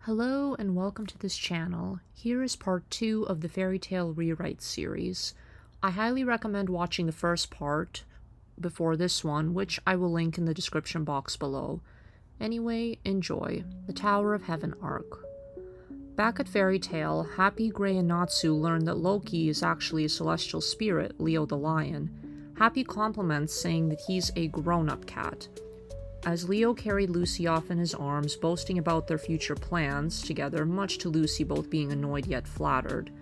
Hello and welcome to this channel. Here is part 2 of the Fairy Tale Rewrite series. I highly recommend watching the first part before this one, which I will link in the description box below. Anyway, enjoy. The Tower of Heaven arc. Back at Fairy Tale, Happy, Gray, and Natsu learn that Loki is actually a celestial spirit, Leo the Lion. Happy compliments, saying that he's a grown-up cat. As Leo carried Lucy off in his arms, boasting about their future plans together, much to Lucy both being annoyed yet flattered,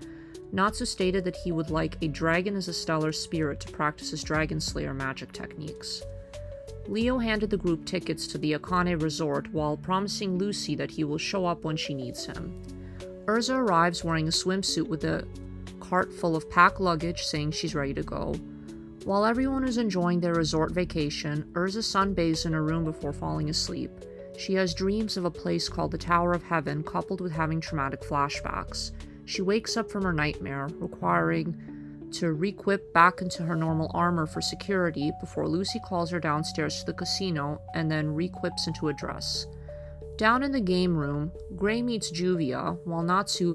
Natsu stated that he would like a dragon as a stellar spirit to practice his dragon slayer magic techniques. Leo handed the group tickets to the Akane resort while promising Lucy that he will show up when she needs him. Urza arrives wearing a swimsuit with a cart full of packed luggage, saying she's ready to go. While everyone is enjoying their resort vacation, Urza sunbathes in her room before falling asleep. She has dreams of a place called the Tower of Heaven, coupled with having traumatic flashbacks. She wakes up from her nightmare, requiring to re-equip back into her normal armor for security before Lucy calls her downstairs to the casino and then re-equips into a dress. Down in the game room, Gray meets Juvia, while Natsu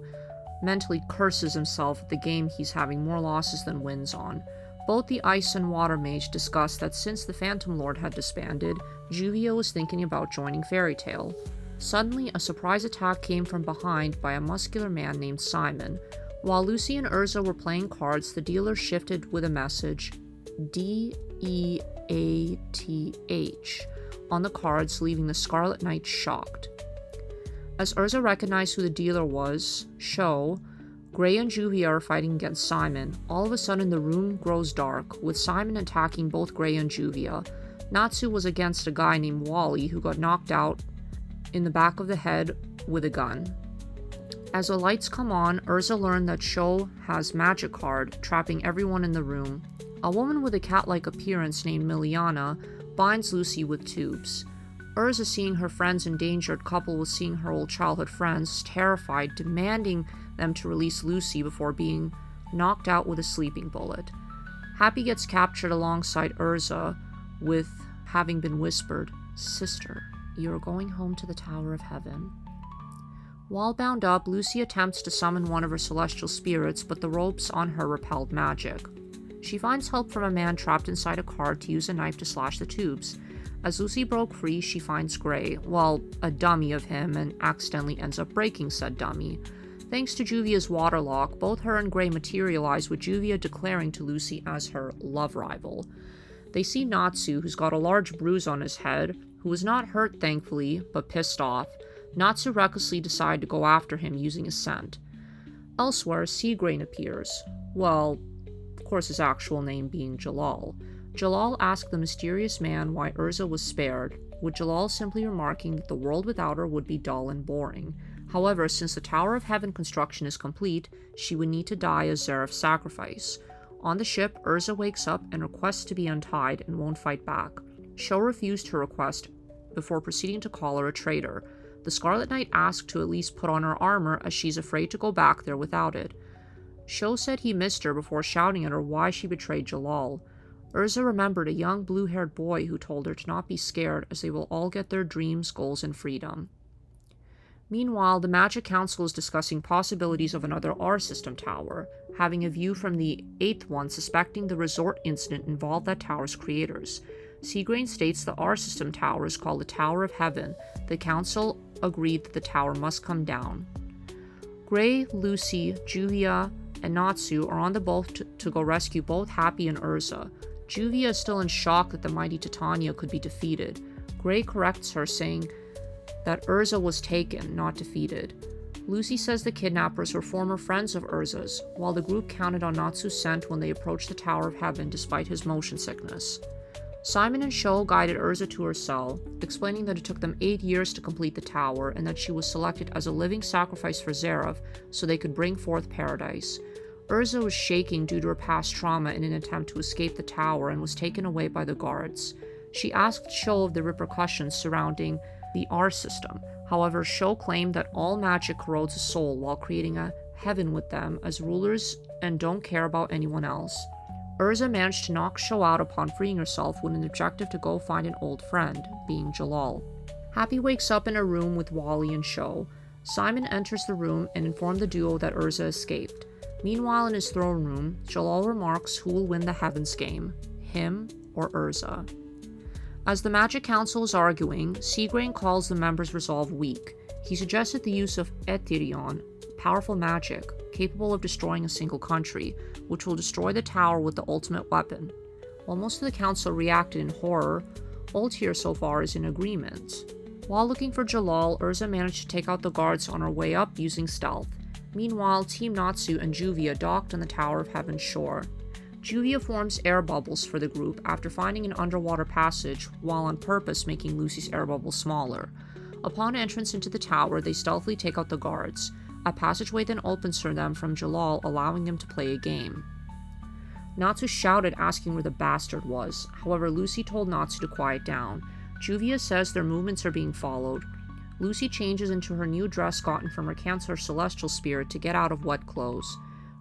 mentally curses himself at the game he's having more losses than wins on. Both the Ice and Water Mage discuss that since the Phantom Lord had disbanded, Juvia was thinking about joining Fairy Tale. Suddenly, a surprise attack came from behind by a muscular man named Simon. While Lucy and Urza were playing cards, the dealer shifted with a message, DEATH, on the cards, leaving the Scarlet Knight shocked. As Urza recognized who the dealer was, Gray and Juvia are fighting against Simon. All of a sudden, the room grows dark, with Simon attacking both Gray and Juvia. Natsu was against a guy named Wally who got knocked out in the back of the head with a gun. As the lights come on, Urza learned that Sho has magic card, trapping everyone in the room. A woman with a cat-like appearance named Miliana binds Lucy with tubes. Urza, seeing her friends endangered, coupled with seeing her old childhood friends, is terrified, demanding them to release Lucy before being knocked out with a sleeping bullet. Happy gets captured alongside Urza, with having been whispered, "Sister, you are going home to the Tower of Heaven." While bound up, Lucy attempts to summon one of her celestial spirits, but the ropes on her repelled magic. She finds help from a man trapped inside a car to use a knife to slash the tubes. As Lucy broke free, she finds Gray, a dummy of him, and accidentally ends up breaking said dummy. Thanks to Juvia's waterlock, both her and Gray materialize, with Juvia declaring to Lucy as her love rival. They see Natsu, who's got a large bruise on his head, who was not hurt thankfully, but pissed off. Natsu recklessly decide to go after him using a scent. Elsewhere, Seagrain appears. Of course his actual name being Jalal. Jalal asked the mysterious man why Urza was spared, with Jalal simply remarking that the world without her would be dull and boring. However, since the Tower of Heaven construction is complete, she would need to die as Zeref's sacrifice. On the ship, Urza wakes up and requests to be untied and won't fight back. Sho refused her request before proceeding to call her a traitor. The Scarlet Knight asked to at least put on her armor as she's afraid to go back there without it. Sho said he missed her before shouting at her why she betrayed Jalal. Urza remembered a young blue-haired boy who told her to not be scared as they will all get their dreams, goals, and freedom. Meanwhile, the Magic Council is discussing possibilities of another R-System tower, having a view from the 8th one suspecting the resort incident involved that tower's creators. Seagrain states the R-System tower is called the Tower of Heaven. The council agreed that the tower must come down. Gray, Lucy, Juvia, and Natsu are on the boat to go rescue both Happy and Urza. Juvia is still in shock that the mighty Titania could be defeated. Gray corrects her, saying that Urza was taken, not defeated. Lucy says the kidnappers were former friends of Urza's, while the group counted on Natsu's scent when they approached the Tower of Heaven despite his motion sickness. Simon and Sho guided Urza to her cell, explaining that it took them 8 years to complete the tower and that she was selected as a living sacrifice for Zeref so they could bring forth paradise. Urza was shaking due to her past trauma in an attempt to escape the tower and was taken away by the guards. She asked Sho of the repercussions surrounding the R-System. However, Sho claimed that all magic corrodes a soul while creating a heaven with them as rulers and don't care about anyone else. Urza managed to knock Sho out upon freeing herself with an objective to go find an old friend, being Jalal. Happy wakes up in a room with Wally and Sho. Simon enters the room and informs the duo that Urza escaped. Meanwhile, in his throne room, Jalal remarks who will win the Heavens game, him or Urza. As the Magic Council is arguing, Seagrain calls the members' resolve weak. He suggested the use of Ethereon, powerful magic, capable of destroying a single country, which will destroy the tower with the ultimate weapon. While most of the council reacted in horror, Ultir so far is in agreement. While looking for Jalal, Urza managed to take out the guards on her way up using stealth. Meanwhile, Team Natsu and Juvia docked on the Tower of Heaven's shore. Juvia forms air bubbles for the group after finding an underwater passage, while on purpose making Lucy's air bubble smaller. Upon entrance into the tower, they stealthily take out the guards. A passageway then opens for them from Jalal, allowing them to play a game. Natsu shouted, asking where the bastard was. However, Lucy told Natsu to quiet down. Juvia says their movements are being followed. Lucy changes into her new dress gotten from her Cancer celestial spirit to get out of wet clothes.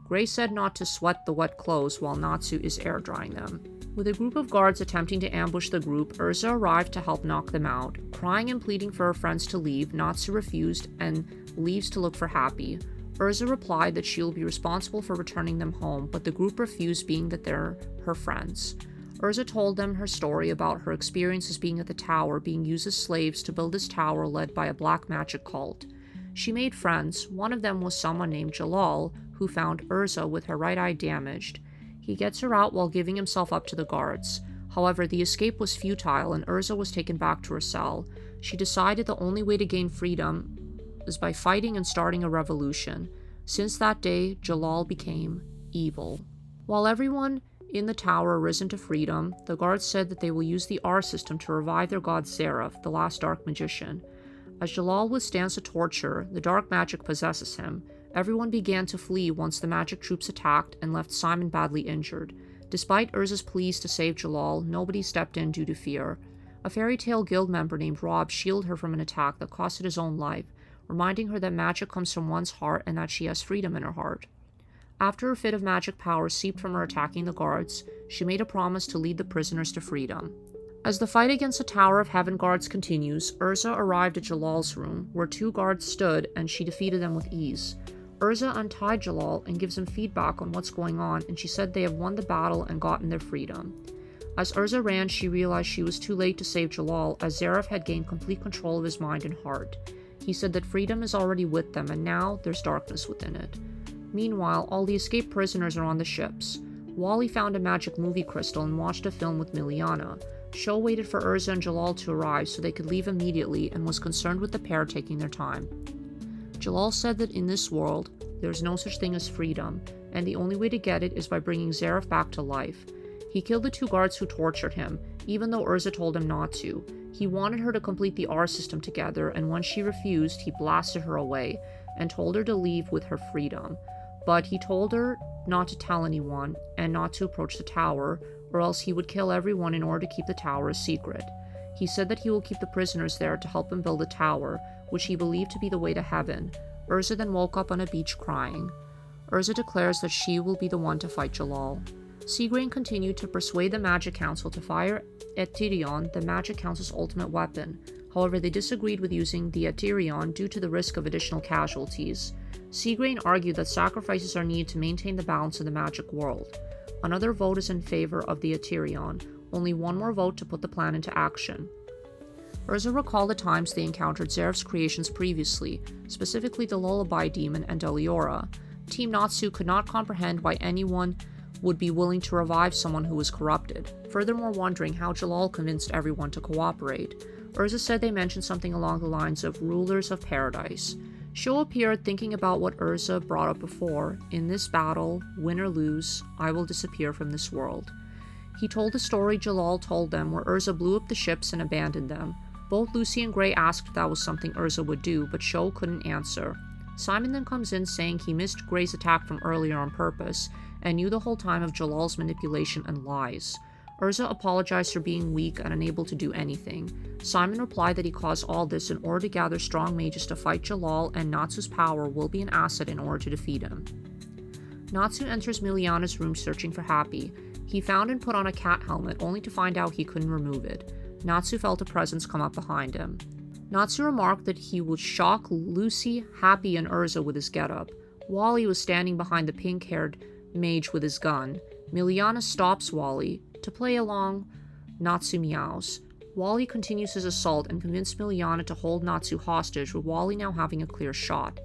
Gray said not to sweat the wet clothes while Natsu is air drying them. With a group of guards attempting to ambush the group, Urza arrived to help knock them out. Crying and pleading for her friends to leave, Natsu refused and leaves to look for Happy. Urza replied that she will be responsible for returning them home, but the group refused, being that they're her friends. Urza told them her story about her experiences being at the tower, being used as slaves to build this tower led by a black magic cult. She made friends. One of them was someone named Jalal, who found Urza with her right eye damaged. He gets her out while giving himself up to the guards. However, the escape was futile and Urza was taken back to her cell. She decided the only way to gain freedom is by fighting and starting a revolution. Since that day, Jalal became evil. While everyone in the tower risen to freedom, the guards said that they will use the R system to revive their god Seraph, the last dark magician. As Jalal withstands the torture, the dark magic possesses him. Everyone began to flee once the magic troops attacked and left Simon badly injured. Despite Urza's pleas to save Jalal, nobody stepped in due to fear. A fairy tale guild member named Rob shielded her from an attack that costed his own life, reminding her that magic comes from one's heart and that she has freedom in her heart. After a fit of magic power seeped from her attacking the guards, she made a promise to lead the prisoners to freedom. As the fight against the Tower of Heaven guards continues, Urza arrived at Jalal's room, where two guards stood, and she defeated them with ease. Urza untied Jalal and gives him feedback on what's going on, and she said they have won the battle and gotten their freedom. As Urza ran, she realized she was too late to save Jalal, as Seraph had gained complete control of his mind and heart. He said that freedom is already with them, and now there's darkness within it. Meanwhile, all the escaped prisoners are on the ships. Wally found a magic movie crystal and watched a film with Miliana. Sho waited for Urza and Jalal to arrive so they could leave immediately and was concerned with the pair taking their time. Jalal said that in this world, there's no such thing as freedom, and the only way to get it is by bringing Seraph back to life. He killed the two guards who tortured him, even though Urza told him not to. He wanted her to complete the R system together, and when she refused, he blasted her away and told her to leave with her freedom. But he told her not to tell anyone and not to approach the tower, or else he would kill everyone in order to keep the tower a secret. He said that he will keep the prisoners there to help him build a tower, which he believed to be the way to heaven. Urza then woke up on a beach crying. Urza declares that she will be the one to fight Jalal. Seagrain continued to persuade the Magic Council to fire Ethereon, the Magic Council's ultimate weapon. However, they disagreed with using the Ethereon due to the risk of additional casualties. Seagrain argued that sacrifices are needed to maintain the balance of the magic world. Another vote is in favor of the Ethereon, only one more vote to put the plan into action. Urza recalled the times they encountered Zeraph's creations previously, specifically the Lullaby Demon and Deliora. Team Natsu could not comprehend why anyone would be willing to revive someone who was corrupted, furthermore wondering how Jalal convinced everyone to cooperate. Urza said they mentioned something along the lines of rulers of paradise. Sho appeared, thinking about what Urza brought up before. In this battle, win or lose, I will disappear from this world. He told the story Jalal told them where Urza blew up the ships and abandoned them. Both Lucy and Gray asked if that was something Urza would do, but Sho couldn't answer. Simon then comes in saying he missed Gray's attack from earlier on purpose, and knew the whole time of Jalal's manipulation and lies. Urza apologized for being weak and unable to do anything. Simon replied that he caused all this in order to gather strong mages to fight Jalal, and Natsu's power will be an asset in order to defeat him. Natsu enters Miliana's room searching for Happy. He found and put on a cat helmet, only to find out he couldn't remove it. Natsu felt a presence come up behind him. Natsu remarked that he would shock Lucy, Happy, and Urza with his getup. Wally was standing behind the pink-haired mage with his gun. Miliana stops Wally. To play along, Natsu meows. Wally continues his assault and convinces Miliana to hold Natsu hostage, with Wally now having a clear shot.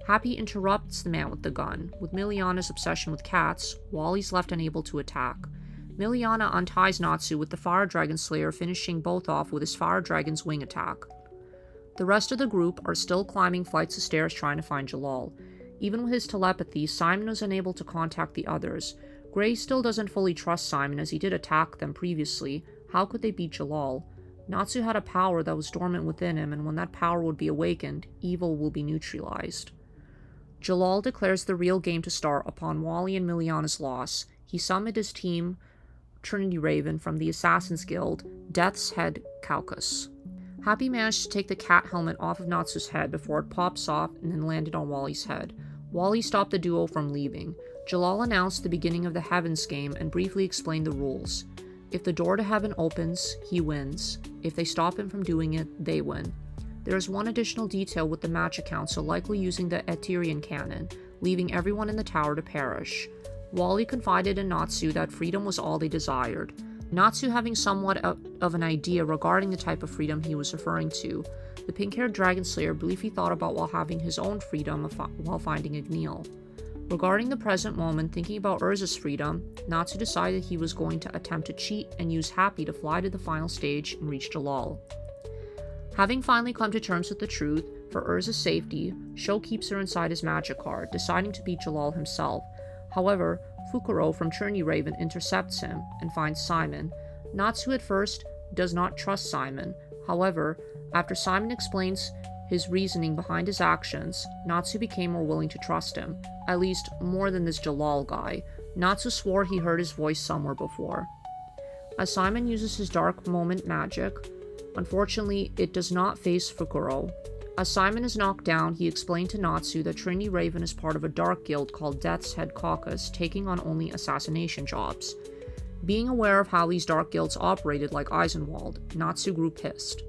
Happy interrupts the man with the gun. With Miliana's obsession with cats, Wally's left unable to attack. Miliana unties Natsu with the Fire Dragon Slayer, finishing both off with his Fire Dragon's wing attack. The rest of the group are still climbing flights of stairs trying to find Jalal. Even with his telepathy, Simon was unable to contact the others. Gray still doesn't fully trust Simon as he did attack them previously. How could they beat Jalal? Natsu had a power that was dormant within him, and when that power would be awakened, evil will be neutralized. Jalal declares the real game to start upon Wally and Miliana's loss. He summoned his team, Trinity Raven, from the Assassin's Guild, Death's Head Caucus. Happy managed to take the cat helmet off of Natsu's head before it pops off and then landed on Wally's head. Wally stopped the duo from leaving. Jalal announced the beginning of the Heavens game and briefly explained the rules. If the door to heaven opens, he wins. If they stop him from doing it, they win. There is one additional detail with the Magic Council likely using the Etherean cannon, leaving everyone in the tower to perish. Wally confided in Natsu that freedom was all they desired. Natsu having somewhat of an idea regarding the type of freedom he was referring to, the pink-haired Dragon Slayer briefly thought about while having his own freedom while finding Igneel. Regarding the present moment, thinking about Urza's freedom, Natsu decided he was going to attempt to cheat and use Happy to fly to the final stage and reach Jalal. Having finally come to terms with the truth, for Urza's safety, Sho keeps her inside his magic card, deciding to beat Jalal himself. However, Fukuro from Trinity Raven intercepts him and finds Simon. Natsu at first does not trust Simon. However, after Simon explains his reasoning behind his actions, Natsu became more willing to trust him, at least more than this Jalal guy. Natsu swore he heard his voice somewhere before. As Simon uses his dark moment magic, unfortunately it does not face Fukuro. As Simon is knocked down, he explained to Natsu that Trinity Raven is part of a dark guild called Death's Head Caucus, taking on only assassination jobs. Being aware of how these dark guilds operated like Eisenwald, Natsu grew pissed.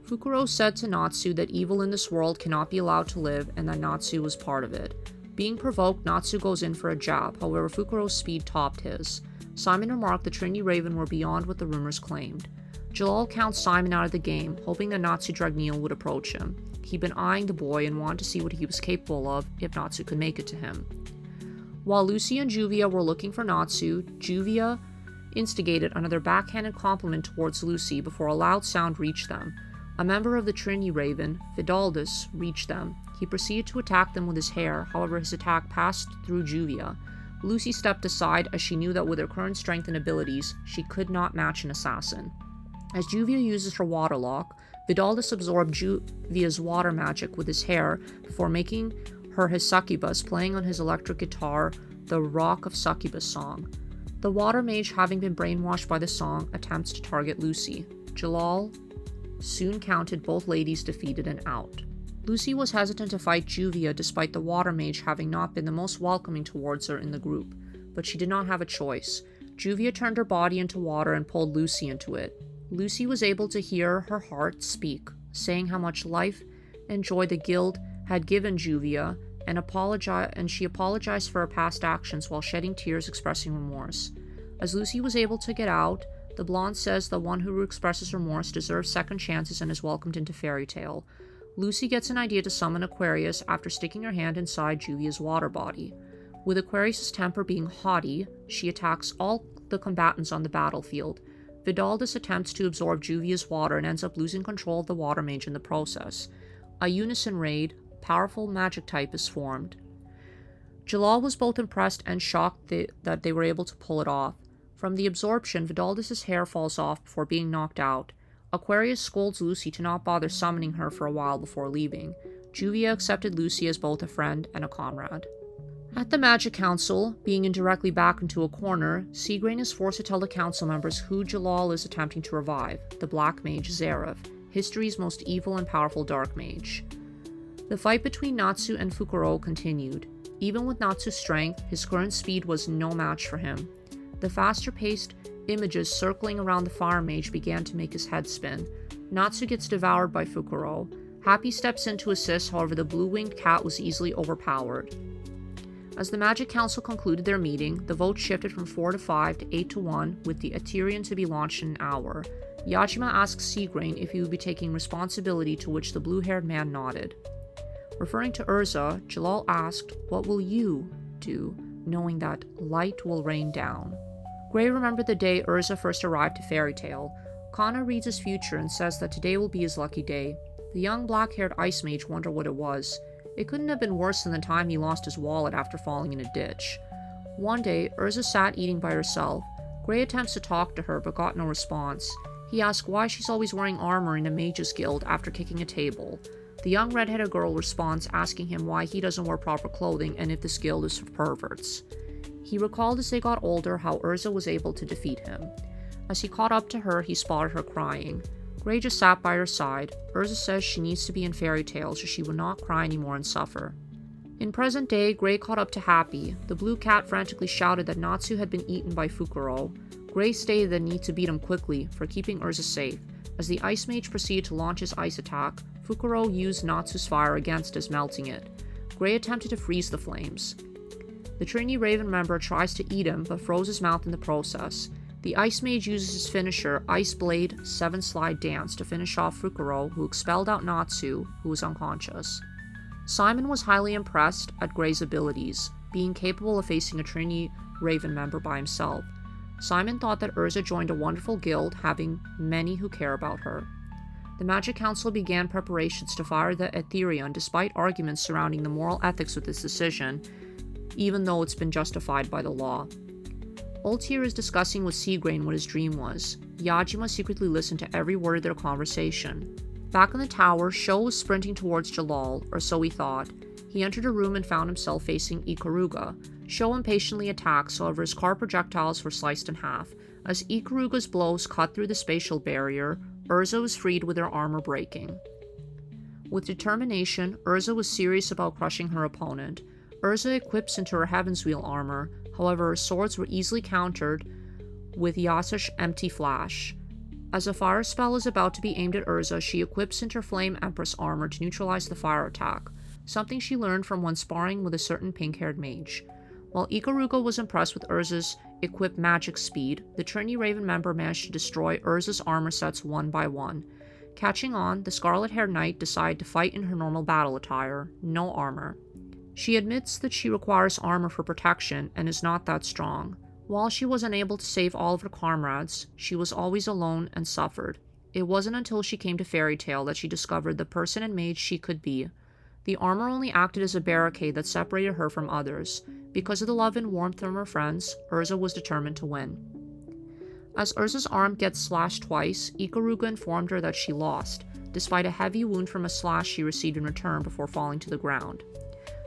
Fukuro said to Natsu that evil in this world cannot be allowed to live and that Natsu was part of it. Being provoked, Natsu goes in for a jab, however Fukuro's speed topped his. Simon remarked that Trinity Raven were beyond what the rumors claimed. Jalal counts Simon out of the game, hoping that Natsu Dragneel would approach him. He'd been eyeing the boy and wanted to see what he was capable of if Natsu could make it to him. While Lucy and Juvia were looking for Natsu, Juvia instigated another backhanded compliment towards Lucy before a loud sound reached them. A member of the Trinity Raven, Vidaldus, reached them. He proceeded to attack them with his hair, however his attack passed through Juvia. Lucy stepped aside as she knew that with her current strength and abilities, she could not match an assassin. As Juvia uses her water lock, Vidaldus absorbed Juvia's water magic with his hair before making her his succubus, playing on his electric guitar the Rock of Succubus song. The water mage, having been brainwashed by the song, attempts to target Lucy. Jalal soon counted both ladies defeated and out. Lucy was hesitant to fight Juvia despite the water mage having not been the most welcoming towards her in the group, but she did not have a choice. Juvia turned her body into water and pulled Lucy into it. Lucy was able to hear her heart speak, saying how much life and joy the guild had given Juvia, and she apologized for her past actions while shedding tears expressing remorse. As Lucy was able to get out, the blonde says the one who expresses remorse deserves second chances and is welcomed into Fairy Tale. Lucy gets an idea to summon Aquarius after sticking her hand inside Juvia's water body. With Aquarius' temper being haughty, she attacks all the combatants on the battlefield. Vidaldus attempts to absorb Juvia's water and ends up losing control of the water mage in the process. A unison raid, powerful magic type, is formed. Jalal was both impressed and shocked that they were able to pull it off. From the absorption, Vidaldus' hair falls off before being knocked out. Aquarius scolds Lucy to not bother summoning her for a while before leaving. Juvia accepted Lucy as both a friend and a comrade. At the Magic Council, being indirectly backed into a corner, Seagrain is forced to tell the council members who Jalal is attempting to revive, the Black Mage Zareth, history's most evil and powerful dark mage. The fight between Natsu and Fukuro continued. Even with Natsu's strength, his current speed was no match for him. The faster-paced images circling around the fire mage began to make his head spin. Natsu gets devoured by Fukuro. Happy steps in to assist, however the blue-winged cat was easily overpowered. As the Magic Council concluded their meeting, the vote shifted from 4 to 5 to 8 to 1, with the Ethereum to be launched in an hour. Yajima asks Seagrain if he would be taking responsibility, to which the blue-haired man nodded. Referring to Urza, Jalal asked, "What will you do, knowing that light will rain down?" Gray remembered the day Urza first arrived to Fairy Tale. Kana reads his future and says that today will be his lucky day. The young black-haired ice mage wondered what it was. It couldn't have been worse than the time he lost his wallet after falling in a ditch. One day, Urza sat eating by herself. Gray attempts to talk to her but got no response. He asks why she's always wearing armor in a mage's guild after kicking a table. The young red-headed girl responds, asking him why he doesn't wear proper clothing and if this guild is for perverts. He recalled as they got older how Urza was able to defeat him. As he caught up to her, he spotted her crying. Gray just sat by her side. Urza says she needs to be in Fairy Tale so she would not cry anymore and suffer. In present day, Gray caught up to Happy. The blue cat frantically shouted that Natsu had been eaten by Fukuro. Gray stated the need to beat him quickly for keeping Urza safe. As the ice mage proceeded to launch his ice attack, Fukuro used Natsu's fire against us, melting it. Gray attempted to freeze the flames. The Trinity Raven member tries to eat him but froze his mouth in the process. The Ice Mage uses his finisher, Ice Blade 7-Slide Dance, to finish off Fukuro, who expelled out Natsu, who was unconscious. Simon was highly impressed at Gray's abilities, being capable of facing a Trinity Raven member by himself. Simon thought that Urza joined a wonderful guild, having many who care about her. The Magic Council began preparations to fire the Ethereum despite arguments surrounding the moral ethics of this decision, even though it's been justified by the law. Ultier is discussing with Seagrain what his dream was. Yajima secretly listened to every word of their conversation. Back in the tower, Sho was sprinting towards Jalal, or so he thought. He entered a room and found himself facing Ikaruga. Sho impatiently attacks, however his car projectiles were sliced in half. As Ikaruga's blows cut through the spatial barrier, Urza was freed with her armor breaking. With determination, Urza was serious about crushing her opponent. Urza equips into her Heaven's Wheel armor, however her swords were easily countered with Yasash's empty flash. As a fire spell is about to be aimed at Urza, she equips into her Flame Empress armor to neutralize the fire attack, something she learned from when sparring with a certain pink-haired mage. While Ikaruga was impressed with Urza's equipped magic speed, the Trinity Raven member managed to destroy Urza's armor sets one by one. Catching on, the Scarlet-Haired Knight decided to fight in her normal battle attire, no armor. She admits that she requires armor for protection and is not that strong. While she was unable to save all of her comrades, she was always alone and suffered. It wasn't until she came to Fairy Tale that she discovered the person and mage she could be. The armor only acted as a barricade that separated her from others. Because of the love and warmth from her friends, Urza was determined to win. As Urza's arm gets slashed twice, Ikaruga informed her that she lost, despite a heavy wound from a slash she received in return before falling to the ground.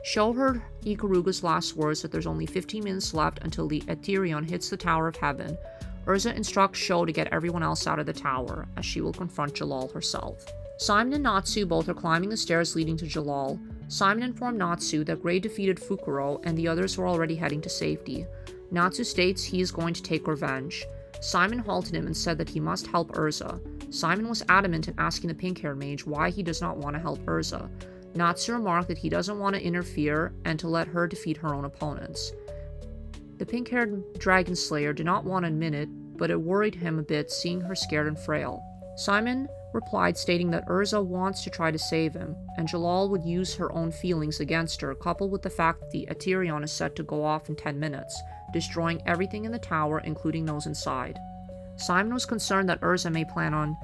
Sho heard Ikaruga's last words that there's only 15 minutes left until the Ethereum hits the Tower of Heaven. Urza instructs Sho to get everyone else out of the tower, as she will confront Jalal herself. Simon and Natsu both are climbing the stairs leading to Jalal. Simon informed Natsu that Gray defeated Fukuro and the others were already heading to safety. Natsu states he is going to take revenge. Simon halted him and said that he must help Urza. Simon was adamant in asking the pink-haired mage why he does not want to help Urza. Natsu remarked that he doesn't want to interfere and to let her defeat her own opponents. The pink-haired dragon slayer did not want to admit it, but it worried him a bit seeing her scared and frail. Simon replied stating that Urza wants to try to save him, and Jalal would use her own feelings against her, coupled with the fact that the Ethereum is set to go off in 10 minutes, destroying everything in the tower, including those inside. Simon was concerned that Urza may plan on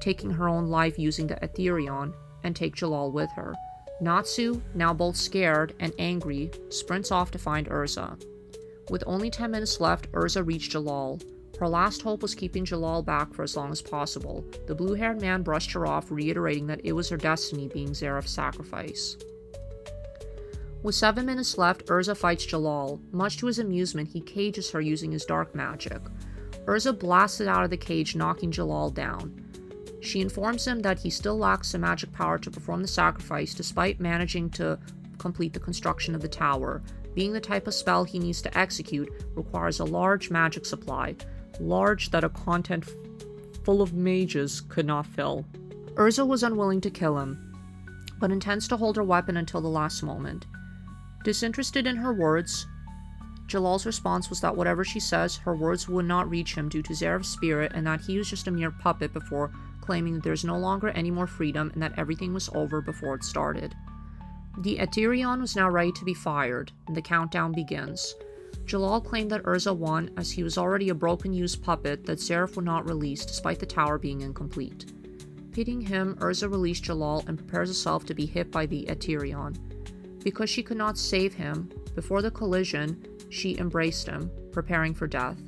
taking her own life using the Ethereum, and take Jalal with her. Natsu, now both scared and angry, sprints off to find Urza. With only 10 minutes left, Urza reached Jalal. Her last hope was keeping Jalal back for as long as possible. The blue-haired man brushed her off, reiterating that it was her destiny being Zeref's sacrifice. With 7 minutes left, Urza fights Jalal. Much to his amusement, he cages her using his dark magic. Urza blasted out of the cage, knocking Jalal down. She informs him that he still lacks the magic power to perform the sacrifice despite managing to complete the construction of the tower. Being the type of spell he needs to execute requires a large magic supply, large that a content full of mages could not fill. Urza was unwilling to kill him, but intends to hold her weapon until the last moment. Disinterested in her words, Jalal's response was that whatever she says, her words would not reach him due to Zarev's spirit, and that he was just a mere puppet before claiming that there's no longer any more freedom and that everything was over before it started. The Eterion was now ready to be fired, and the countdown begins. Jalal claimed that Urza won as he was already a broken used puppet that Zarev would not release despite the tower being incomplete. Pitying him, Urza released Jalal and prepares herself to be hit by the Eterion. Because she could not save him, before the collision, she embraced him, preparing for death.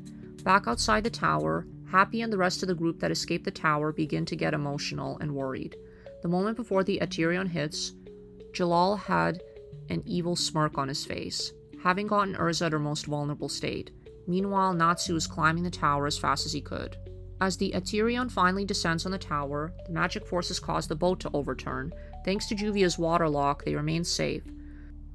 Back outside the tower, Happy and the rest of the group that escaped the tower begin to get emotional and worried. The moment before the Eterion hits, Jalal had an evil smirk on his face, having gotten Urza at her most vulnerable state. Meanwhile, Natsu was climbing the tower as fast as he could. As the Eterion finally descends on the tower, the magic forces cause the boat to overturn. Thanks to Juvia's waterlock, they remain safe.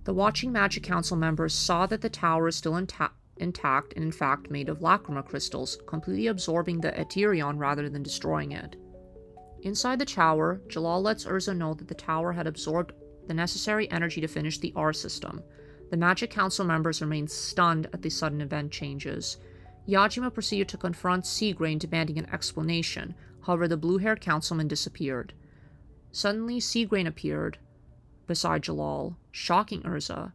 The watching Magic Council members saw that the tower is still intact and in fact made of lacrima crystals, completely absorbing the Eterion rather than destroying it. Inside the tower, Jalal lets Urza know that the tower had absorbed the necessary energy to finish the R system. The Magic Council members remain stunned at the sudden event changes. Yajima proceeded to confront Seagrain, demanding an explanation. However, the blue-haired councilman disappeared. Suddenly, Seagrain appeared beside Jalal, shocking Urza.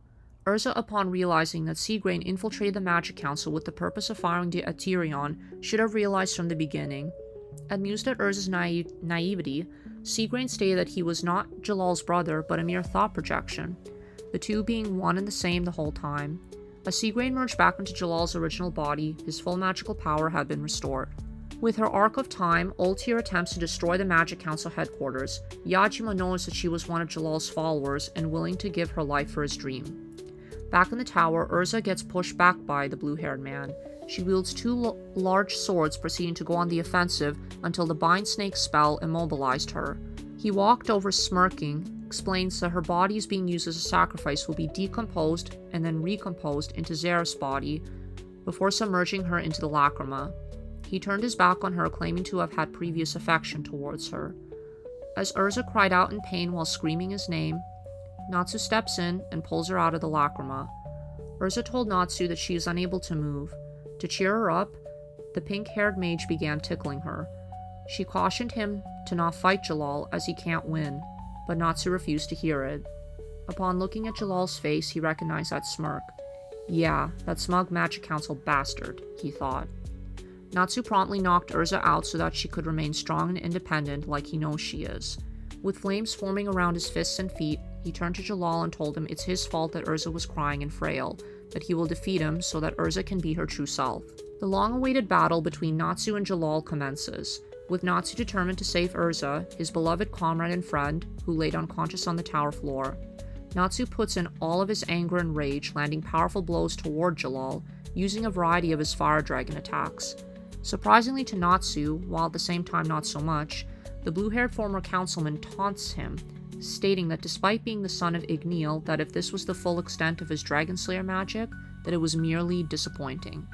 Urza, upon realizing that Seagrain infiltrated the Magic Council with the purpose of firing the Eterion, should have realized from the beginning. Amused at Urza's naivety, Seagrain stated that he was not Jalal's brother, but a mere thought projection, the two being one and the same the whole time. As Seagrain merged back into Jalal's original body, his full magical power had been restored. With her Arc of Time, Ultir attempts to destroy the Magic Council headquarters. Yajima knows that she was one of Jalal's followers and willing to give her life for his dream. Back in the tower, Urza gets pushed back by the blue-haired man. She wields two large swords, proceeding to go on the offensive until the Bind Snake spell immobilized her. He walked over smirking, explains that her body is being used as a sacrifice, will be decomposed and then recomposed into Zarev's body before submerging her into the lacrima. He turned his back on her, claiming to have had previous affection towards her. As Urza cried out in pain while screaming his name, Natsu steps in and pulls her out of the lacrima. Urza told Natsu that she is unable to move. To cheer her up, the pink-haired mage began tickling her. She cautioned him to not fight Jalal as he can't win, but Natsu refused to hear it. Upon looking at Jalal's face, he recognized that smirk. Yeah, that smug Magic Council bastard, he thought. Natsu promptly knocked Urza out so that she could remain strong and independent like he knows she is. With flames forming around his fists and feet, he turned to Jalal and told him it's his fault that Urza was crying and frail, that he will defeat him so that Urza can be her true self. The long-awaited battle between Natsu and Jalal commences, with Natsu determined to save Urza, his beloved comrade and friend, who laid unconscious on the tower floor. Natsu puts in all of his anger and rage, landing powerful blows toward Jalal, using a variety of his fire dragon attacks. Surprisingly to Natsu, while at the same time not so much, the blue-haired former councilman taunts him, stating that despite being the son of Igneel, that if this was the full extent of his Dragon Slayer magic, that it was merely disappointing.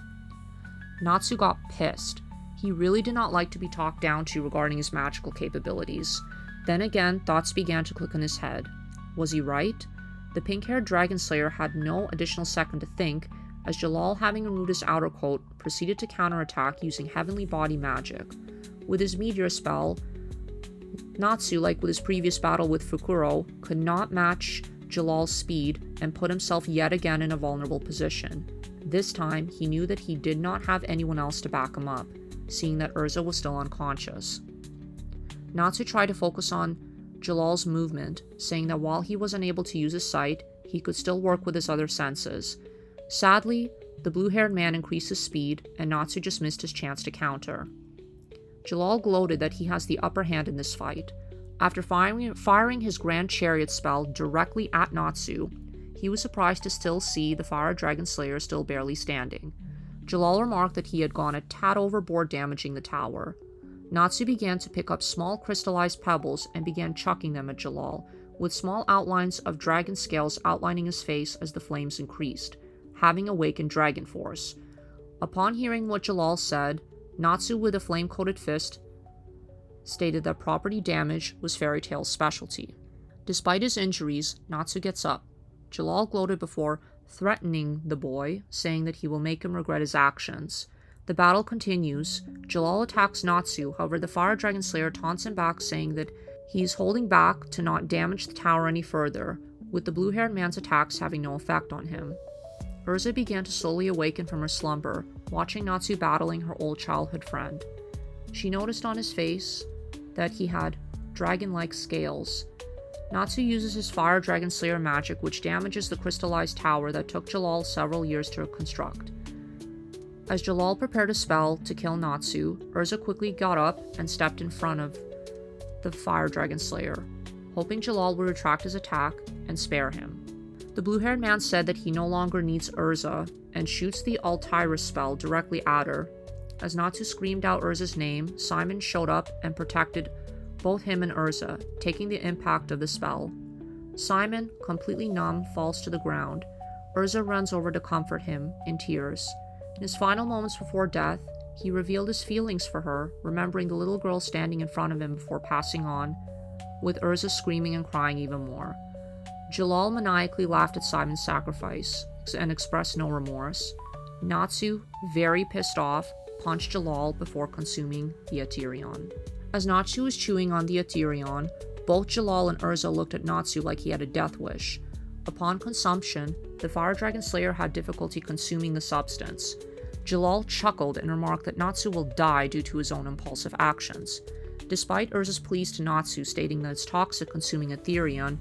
Natsu got pissed. He really did not like to be talked down to regarding his magical capabilities. Then again, thoughts began to click in his head. Was he right? The pink-haired Dragon Slayer had no additional second to think, as Jalal, having removed his outer coat, proceeded to counterattack using heavenly body magic. With his meteor spell, Natsu, like with his previous battle with Fukuro, could not match Jalal's speed and put himself yet again in a vulnerable position. This time, he knew that he did not have anyone else to back him up, seeing that Urza was still unconscious. Natsu tried to focus on Jalal's movement, saying that while he was unable to use his sight, he could still work with his other senses. Sadly, the blue-haired man increased his speed, and Natsu just missed his chance to counter. Jalal gloated that he has the upper hand in this fight. After firing his Grand Chariot spell directly at Natsu, he was surprised to still see the Fire Dragon Slayer still barely standing. Jalal remarked that he had gone a tad overboard, damaging the tower. Natsu began to pick up small crystallized pebbles and began chucking them at Jalal, with small outlines of dragon scales outlining his face as the flames increased, having awakened Dragon Force. Upon hearing what Jalal said, Natsu, with a flame-coated fist, stated that property damage was Fairy Tale's specialty. Despite his injuries, Natsu gets up. Jalal gloated before threatening the boy, saying that he will make him regret his actions. The battle continues. Jalal attacks Natsu, however the Fire Dragon Slayer taunts him back, saying that he's holding back to not damage the tower any further, with the blue-haired man's attacks having no effect on him. Urza began to slowly awaken from her slumber, watching Natsu battling her old childhood friend. She noticed on his face that he had dragon-like scales. Natsu uses his Fire Dragon Slayer magic, which damages the crystallized tower that took Jalal several years to construct. As Jalal prepared a spell to kill Natsu, Urza quickly got up and stepped in front of the Fire Dragon Slayer, hoping Jalal would retract his attack and spare him. The blue-haired man said that he no longer needs Urza and shoots the Altiris spell directly at her. As Natsu screamed out Urza's name, Simon showed up and protected both him and Urza, taking the impact of the spell. Simon, completely numb, falls to the ground. Urza runs over to comfort him, in tears. In his final moments before death, he revealed his feelings for her, remembering the little girl standing in front of him before passing on, with Urza screaming and crying even more. Jalal maniacally laughed at Simon's sacrifice and expressed no remorse. Natsu, very pissed off, punched Jalal before consuming the Aetherion. As Natsu was chewing on the Aetherion, both Jalal and Urza looked at Natsu like he had a death wish. Upon consumption, the Fire Dragon Slayer had difficulty consuming the substance. Jalal chuckled and remarked that Natsu will die due to his own impulsive actions. Despite Urza's pleas to Natsu stating that it's toxic consuming Aetherion,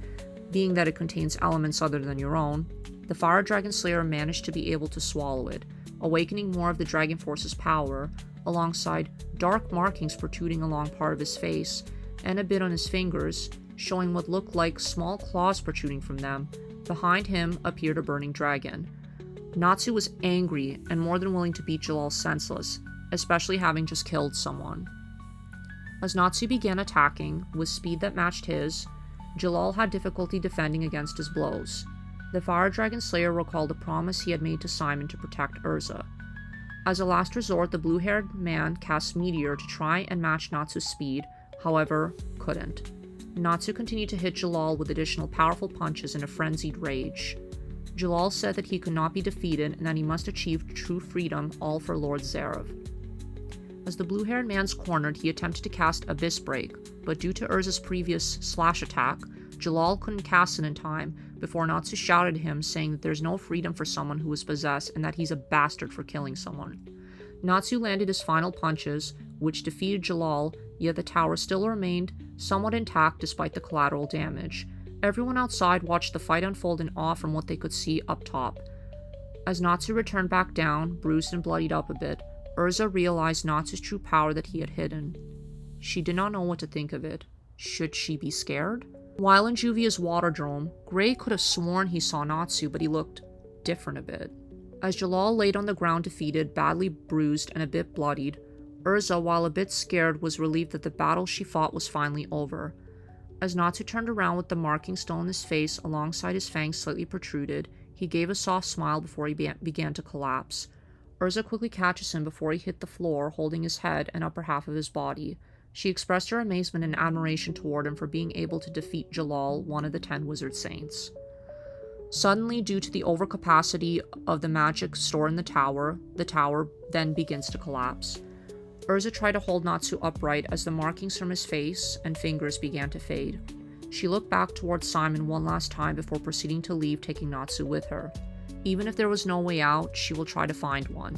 being that it contains elements other than your own, the Fire Dragon Slayer managed to be able to swallow it, awakening more of the Dragon Force's power, alongside dark markings protruding along part of his face, and a bit on his fingers, showing what looked like small claws protruding from them. Behind him appeared a burning dragon. Natsu was angry and more than willing to beat Jalal senseless, especially having just killed someone. As Natsu began attacking, with speed that matched his, Jalal had difficulty defending against his blows. The Fire Dragon Slayer recalled a promise he had made to Simon to protect Urza. As a last resort, the blue-haired man cast Meteor to try and match Natsu's speed, however, couldn't. Natsu continued to hit Jalal with additional powerful punches in a frenzied rage. Jalal said that he could not be defeated and that he must achieve true freedom, all for Lord Zarev. As the blue-haired man's cornered, he attempted to cast Abyss Break, but due to Urza's previous slash attack, Jalal couldn't cast it in time before Natsu shouted at him, saying that there's no freedom for someone who is possessed and that he's a bastard for killing someone. Natsu landed his final punches, which defeated Jalal, yet the tower still remained somewhat intact despite the collateral damage. Everyone outside watched the fight unfold in awe from what they could see up top. As Natsu returned back down, bruised and bloodied up a bit, Urza realized Natsu's true power that he had hidden. She did not know what to think of it. Should she be scared? While in Juvia's Waterdrome, Gray could have sworn he saw Natsu, but he looked different a bit. As Jalal laid on the ground defeated, badly bruised, and a bit bloodied, Urza, while a bit scared, was relieved that the battle she fought was finally over. As Natsu turned around with the marking still on his face alongside his fangs slightly protruded, he gave a soft smile before he began to collapse. Urza quickly catches him before he hit the floor, holding his head and upper half of his body. She expressed her amazement and admiration toward him for being able to defeat Jalal, one of the 10 wizard saints. Suddenly, due to the overcapacity of the magic stored in the tower then begins to collapse. Urza tried to hold Natsu upright as the markings from his face and fingers began to fade. She looked back towards Simon one last time before proceeding to leave, taking Natsu with her. Even if there was no way out, she will try to find one.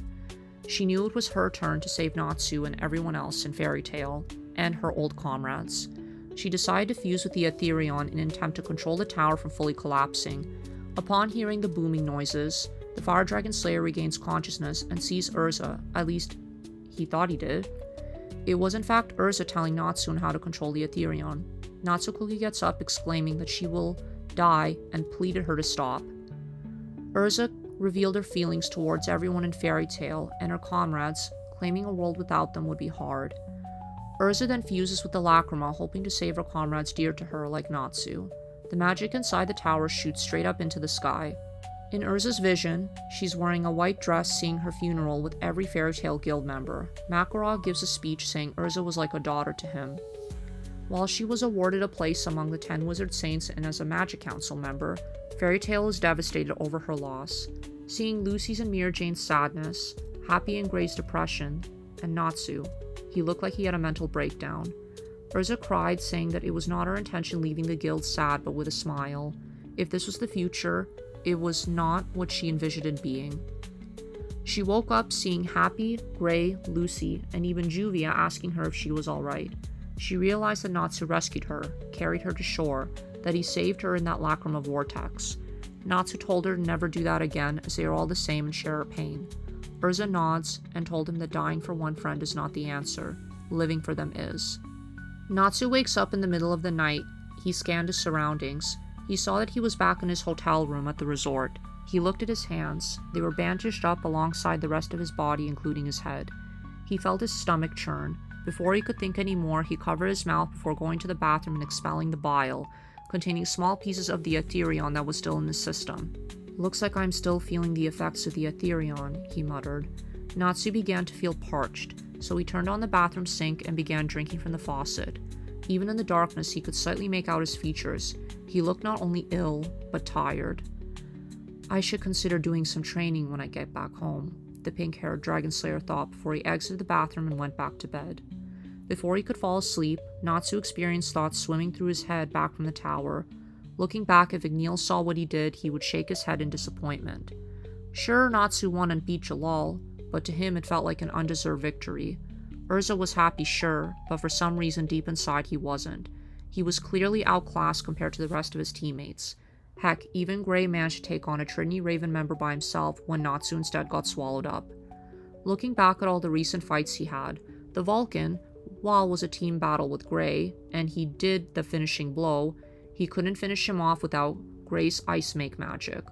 She knew it was her turn to save Natsu and everyone else in Fairy Tale, and her old comrades. She decided to fuse with the Aetherion in an attempt to control the tower from fully collapsing. Upon hearing the booming noises, the Fire Dragon Slayer regains consciousness and sees Urza, at least he thought he did. It was in fact Urza telling Natsu on how to control the Aetherion. Natsu quickly gets up, exclaiming that she will die, and pleaded her to stop. Urza revealed her feelings towards everyone in Fairy Tale and her comrades, claiming a world without them would be hard. Urza then fuses with the Lacrima, hoping to save her comrades dear to her like Natsu. The magic inside the tower shoots straight up into the sky. In Urza's vision, she's wearing a white dress seeing her funeral with every Fairy Tale Guild member. Makarov gives a speech saying Urza was like a daughter to him. While she was awarded a place among the 10 wizard saints and as a magic council member, Fairy Tail was devastated over her loss. Seeing Lucy's and Mira Jane's sadness, Happy and Gray's depression, and Natsu, he looked like he had a mental breakdown. Urza cried, saying that it was not her intention leaving the guild sad but with a smile. If this was the future, it was not what she envisioned being. She woke up seeing Happy, Gray, Lucy, and even Juvia asking her if she was alright. She realized that Natsu rescued her, carried her to shore, that he saved her in that lacrima vortex. Natsu told her to never do that again, as they are all the same and share her pain. Urza nods and told him that dying for one friend is not the answer. Living for them is. Natsu wakes up in the middle of the night. He scanned his surroundings. He saw that he was back in his hotel room at the resort. He looked at his hands. They were bandaged up alongside the rest of his body, including his head. He felt his stomach churn. Before he could think any more, he covered his mouth before going to the bathroom and expelling the bile, containing small pieces of the Etherion that was still in his system. "Looks like I'm still feeling the effects of the Etherion," he muttered. Natsu began to feel parched, so he turned on the bathroom sink and began drinking from the faucet. Even in the darkness, he could slightly make out his features. He looked not only ill, but tired. "I should consider doing some training when I get back home," the pink-haired dragon slayer thought before he exited the bathroom and went back to bed. Before he could fall asleep, Natsu experienced thoughts swimming through his head back from the tower. Looking back, if Igneel saw what he did, he would shake his head in disappointment. Sure, Natsu won and beat Jalal, but to him it felt like an undeserved victory. Urza was happy, sure, but for some reason deep inside he wasn't. He was clearly outclassed compared to the rest of his teammates. Heck, even Gray managed to take on a Trinity Raven member by himself when Natsu instead got swallowed up. Looking back at all the recent fights he had, the Vulcan, while was a team battle with Gray, and he did the finishing blow, he couldn't finish him off without Gray's ice make magic.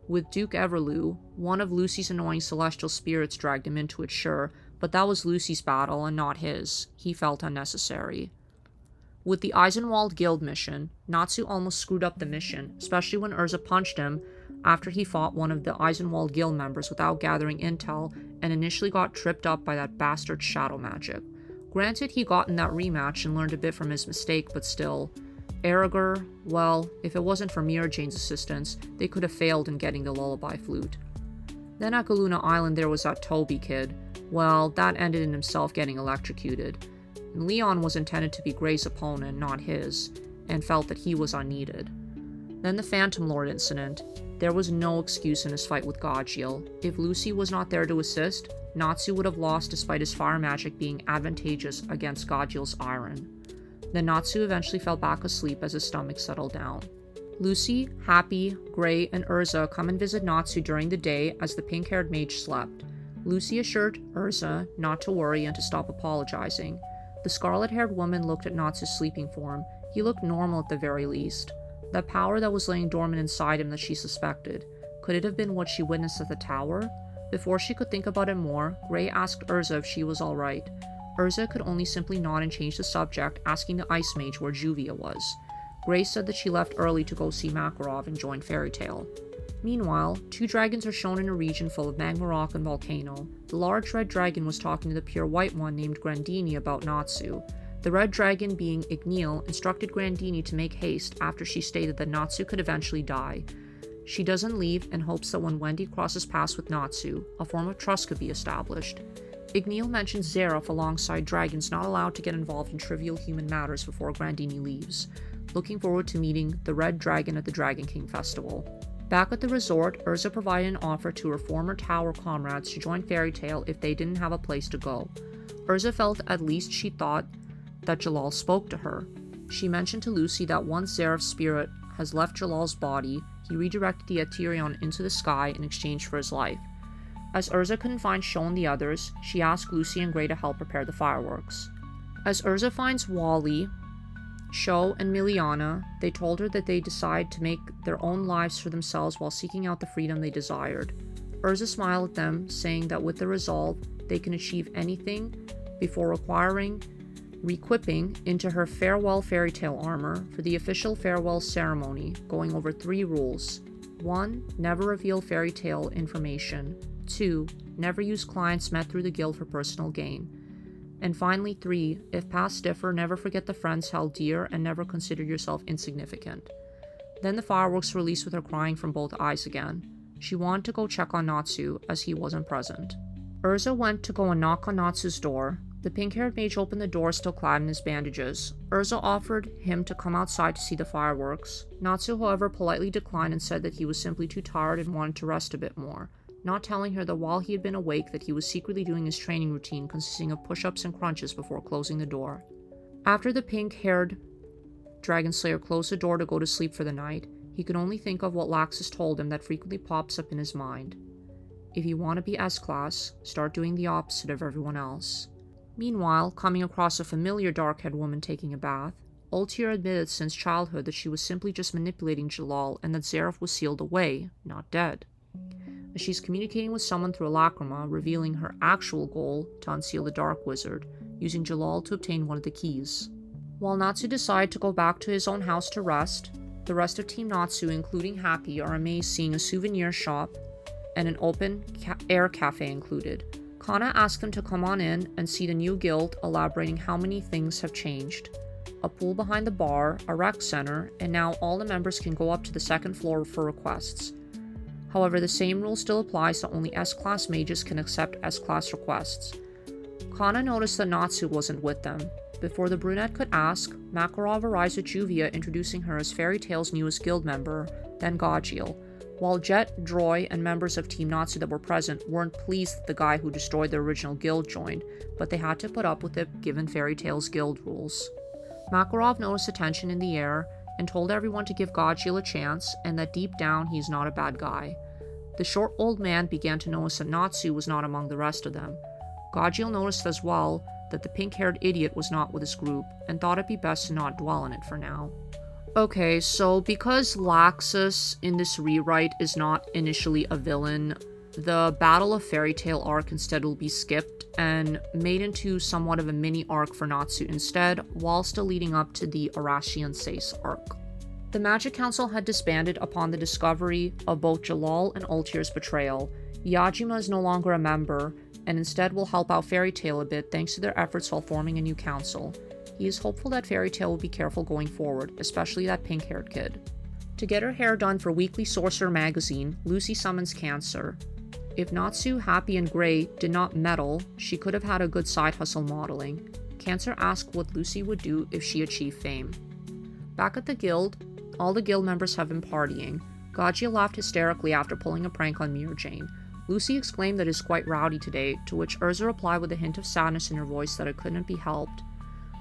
With Duke Everlew, one of Lucy's annoying celestial spirits dragged him into it, sure, but that was Lucy's battle and not his. He felt unnecessary. With the Eisenwald Guild mission, Natsu almost screwed up the mission, especially when Urza punched him after he fought one of the Eisenwald Guild members without gathering intel and initially got tripped up by that bastard shadow magic. Granted, he got in that rematch and learned a bit from his mistake, but still. Aragorn, well, if it wasn't for Mira Jane's assistance, they could have failed in getting the lullaby flute. Then at Galuna Island there was that Toby kid. Well, that ended in himself getting electrocuted. And Leon was intended to be Gray's opponent, not his, and felt that he was unneeded. Then the Phantom Lord incident. There was no excuse in his fight with Godgiel. If Lucy was not there to assist, Natsu would have lost despite his fire magic being advantageous against Godgiel's iron. Then Natsu eventually fell back asleep as his stomach settled down. Lucy, Happy, Gray, and Urza come and visit Natsu during the day as the pink-haired mage slept. Lucy assured Urza not to worry and to stop apologizing. The scarlet-haired woman looked at Natsu's sleeping form. He looked normal at the very least. That power that was laying dormant inside him that she suspected. Could it have been what she witnessed at the tower? Before she could think about it more, Gray asked Urza if she was alright. Urza could only simply nod and change the subject, asking the ice mage where Juvia was. Gray said that she left early to go see Makarov and join Fairy Tail. Meanwhile, two dragons are shown in a region full of magma rock and volcano. The large red dragon was talking to the pure white one named Grandini about Natsu. The red dragon, being Igneel, instructed Grandini to make haste after she stated that Natsu could eventually die. She doesn't leave and hopes that when Wendy crosses paths with Natsu, a form of trust could be established. Igneel mentions Zeref alongside dragons not allowed to get involved in trivial human matters before Grandini leaves. Looking forward to meeting the Red Dragon at the Dragon King Festival. Back at the resort, Urza provided an offer to her former tower comrades to join Fairy Tail if they didn't have a place to go. Urza felt at least she thought that Jalal spoke to her. She mentioned to Lucy that once Zeref's spirit has left Jalal's body, he redirected the Etherion into the sky in exchange for his life. As Urza couldn't find Sho and the others, she asked Lucy and Gray to help prepare the fireworks. As Urza finds Wally, Sho, and Miliana, they told her that they decide to make their own lives for themselves while seeking out the freedom they desired. Urza smiled at them, saying that with the resolve, they can achieve anything before requiring re-equipping into her farewell fairy tale armor for the official farewell ceremony, going over 3 rules. 1. Never reveal fairy tale information. 2. Never use clients met through the guild for personal gain. And finally 3, if paths differ, never forget the friends held dear and never consider yourself insignificant. Then the fireworks released with her crying from both eyes again. She wanted to go check on Natsu, as he wasn't present. Urza went to go and knock on Natsu's door. The pink-haired mage opened the door, still clad in his bandages. Urza offered him to come outside to see the fireworks. Natsu, however, politely declined and said that he was simply too tired and wanted to rest a bit more, not telling her that while he had been awake that he was secretly doing his training routine consisting of push-ups and crunches before closing the door. After the pink-haired Dragon Slayer closed the door to go to sleep for the night, he could only think of what Laxus told him that frequently pops up in his mind. If you want to be S-class, start doing the opposite of everyone else. Meanwhile, coming across a familiar dark-haired woman taking a bath, Ultier admitted since childhood that she was simply just manipulating Jalal and that Zareth was sealed away, not dead. As she's communicating with someone through a lacrima, revealing her actual goal to unseal the Dark Wizard, using Jalal to obtain one of the keys. While Natsu decided to go back to his own house to rest, the rest of Team Natsu, including Happy, are amazed seeing a souvenir shop and an open-air cafe included. Kana asked them to come on in and see the new guild, elaborating how many things have changed. A pool behind the bar, a rec center, and now all the members can go up to the second floor for requests. However, the same rule still applies that only S-class mages can accept S-class requests. Kana noticed that Natsu wasn't with them. Before the brunette could ask, Makarov arrives with Juvia, introducing her as Fairy Tail's newest guild member, then Gajil. While Jet, Droy, and members of Team Natsu that were present weren't pleased that the guy who destroyed the original guild joined, but they had to put up with it given Fairy Tail's guild rules. Makarov noticed the tension in the air and told everyone to give Gajil a chance and that deep down he's not a bad guy. The short old man began to notice that Natsu was not among the rest of them. Gajil noticed as well that the pink-haired idiot was not with his group and thought it'd be best to not dwell on it for now. Okay, so because Laxus in this rewrite is not initially a villain, the Battle of Fairy Tail arc instead will be skipped and made into somewhat of a mini arc for Natsu instead, while still leading up to the Oracion Seis arc. The Magic Council had disbanded upon the discovery of both Jalal and Ultier's betrayal. Yajima is no longer a member, and instead will help out Fairy Tail a bit thanks to their efforts while forming a new council. He is hopeful that Fairy Tail will be careful going forward, especially that pink-haired kid. To get her hair done for Weekly Sorcerer magazine, Lucy summons Cancer. If Natsu, Happy, and Gray did not meddle, she could have had a good side hustle modeling. Cancer asked what Lucy would do if she achieved fame. Back at the guild, all the guild members have been partying. Gajia laughed hysterically after pulling a prank on Mirror Jane. Lucy exclaimed that it is quite rowdy today, to which Urza replied with a hint of sadness in her voice that it couldn't be helped.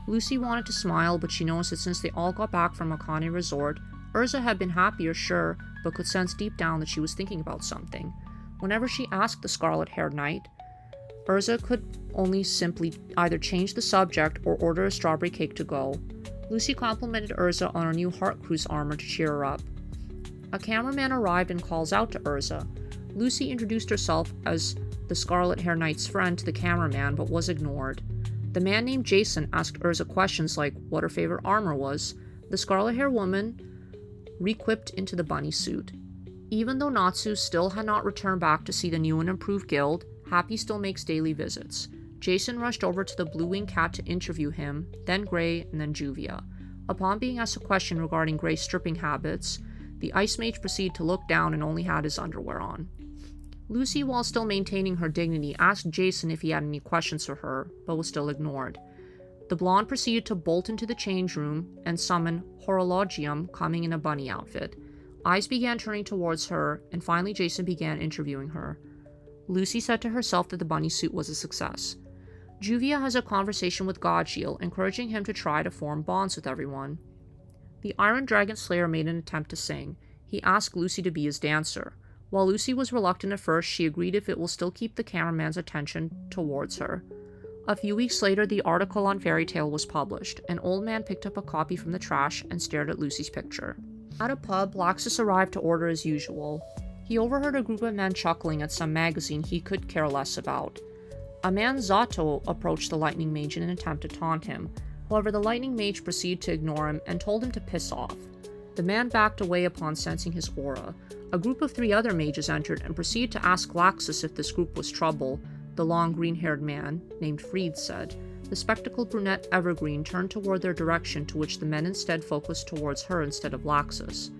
Lucy wanted to smile, but she noticed that since they all got back from Akane Resort, Urza had been happier, sure, but could sense deep down that she was thinking about something. Whenever she asked the scarlet-haired knight, Urza could only simply either change the subject or order a strawberry cake to go. Lucy complimented Urza on her new Heart Cruise armor to cheer her up. A cameraman arrived and calls out to Urza. Lucy introduced herself as the Scarlet-Haired Knight's friend to the cameraman, but was ignored. The man named Jason asked Urza questions like what her favorite armor was. The Scarlet-Haired woman re-equipped into the bunny suit. Even though Natsu still had not returned back to see the new and improved guild, Happy still makes daily visits. Jason rushed over to the Blue-Winged Cat to interview him, then Gray, and then Juvia. Upon being asked a question regarding Gray's stripping habits, the Ice Mage proceeded to look down and only had his underwear on. Lucy, while still maintaining her dignity, asked Jason if he had any questions for her, but was still ignored. The blonde proceeded to bolt into the change room and summon Horologium, coming in a bunny outfit. Eyes began turning towards her, and finally Jason began interviewing her. Lucy said to herself that the bunny suit was a success. Juvia has a conversation with Gajil, encouraging him to try to form bonds with everyone. The Iron Dragon Slayer made an attempt to sing. He asked Lucy to be his dancer. While Lucy was reluctant at first, she agreed if it will still keep the cameraman's attention towards her. A few weeks later, the article on Fairy Tail was published. An old man picked up a copy from the trash and stared at Lucy's picture. At a pub, Laxus arrived to order as usual. He overheard a group of men chuckling at some magazine he could care less about. A man Zato approached the Lightning Mage in an attempt to taunt him. However, the Lightning Mage proceeded to ignore him and told him to piss off. The man backed away upon sensing his aura. A group of 3 other mages entered and proceeded to ask Laxus if this group was trouble, the long green-haired man, named Fried, said. The spectacled brunette Evergreen turned toward their direction, to which the men instead focused towards her instead of Laxus.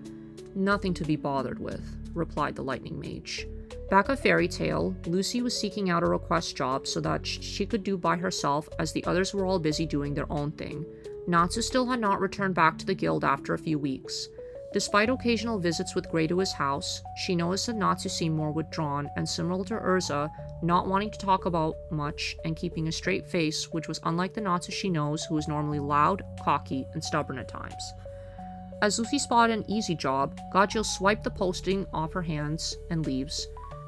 "Nothing to be bothered with," replied the lightning mage. Back at Fairy Tale, Lucy was seeking out a request job so that she could do by herself, as the others were all busy doing their own thing. Natsu still had not returned back to the guild after a few weeks. Despite occasional visits with Gray to his house, she noticed that Natsu seemed more withdrawn and similar to Urza, not wanting to talk about much and keeping a straight face, which was unlike the Natsu she knows, who is normally loud, cocky, and stubborn at times. As Lucy spotted an easy job, Gajil swiped the posting off her hands and leaves.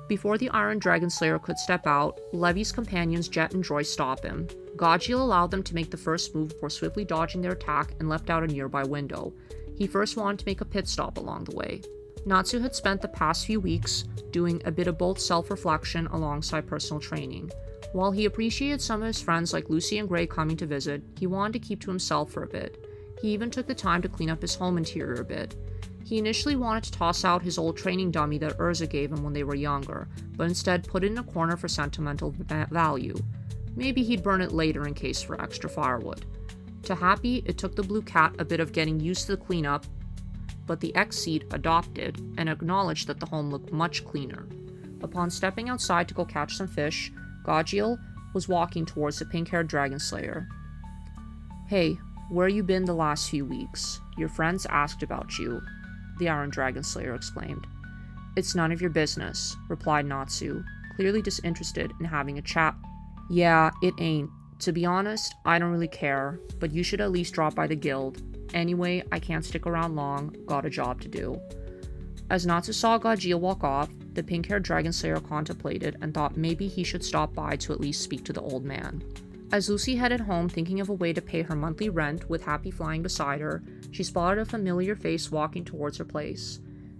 Before the Iron Dragon Slayer could step out, Levy's companions Jet and Joy stop him. Gajil allowed them to make the first move before swiftly dodging their attack and leapt out a nearby window. He first wanted to make a pit stop along the way. Natsu had spent the past few weeks doing a bit of both self-reflection alongside personal training. While he appreciated some of his friends like Lucy and Gray coming to visit, he wanted to keep to himself for a bit. He even took the time to clean up his home interior a bit. He initially wanted to toss out his old training dummy that Urza gave him when they were younger, but instead put it in a corner for sentimental value. Maybe he'd burn it later in case for extra firewood. To Happy, it took the blue cat a bit of getting used to the cleanup, but the ex-seed adopted and acknowledged that the home looked much cleaner. Upon stepping outside to go catch some fish, Gajil was walking towards the pink-haired dragon slayer. "Hey, where you been the last few weeks? Your friends asked about you," the Iron Dragon Slayer exclaimed. "It's none of your business," replied Natsu, clearly disinterested in having a chat. "Yeah, it ain't. To be honest, I don't really care, but you should at least drop by the guild. Anyway, I can't stick around long, got a job to do." As Natsu saw Gajil walk off, the pink-haired dragon slayer contemplated and thought maybe he should stop by to at least speak to the old man. As Lucy headed home thinking of a way to pay her monthly rent with Happy flying beside her, she spotted a familiar face walking towards her place.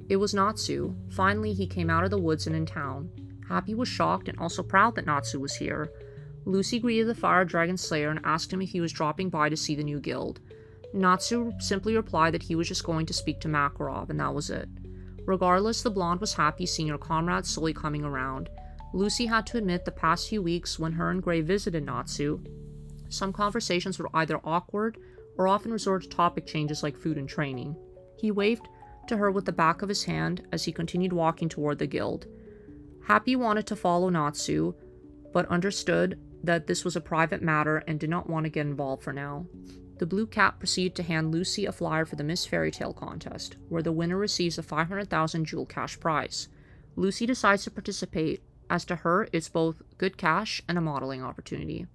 It was Natsu. Finally, he came out of the woods and in town. Happy was shocked and also proud that Natsu was here. Lucy greeted the Fire Dragon Slayer and asked him if he was dropping by to see the new guild. Natsu simply replied that he was just going to speak to Makarov, and that was it. Regardless, the blonde was happy seeing her comrades slowly coming around. Lucy had to admit the past few weeks when her and Gray visited Natsu, some conversations were either awkward or often resorted to topic changes like food and training. He waved to her with the back of his hand as he continued walking toward the guild. Happy wanted to follow Natsu, but understood that this was a private matter and did not want to get involved for now. The blue cat proceeded to hand Lucy a flyer for the Miss Fairy Tale contest, where the winner receives a 500,000 jewel cash prize. Lucy decides to participate, as to her it's both good cash and a modeling opportunity.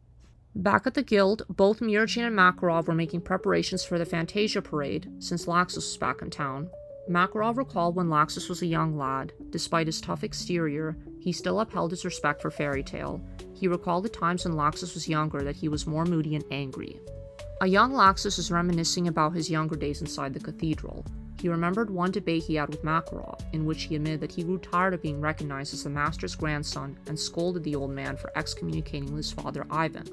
Back at the guild, both Mirajin and Makarov were making preparations for the Fantasia parade, since Laxus was back in town. Makarov recalled when Laxus was a young lad. Despite his tough exterior, he still upheld his respect for Fairy Tale. He recalled the times when Laxus was younger that he was more moody and angry. A young Laxus is reminiscing about his younger days inside the cathedral. He remembered one debate he had with Makarov, in which he admitted that he grew tired of being recognized as the master's grandson and scolded the old man for excommunicating his father Ivan.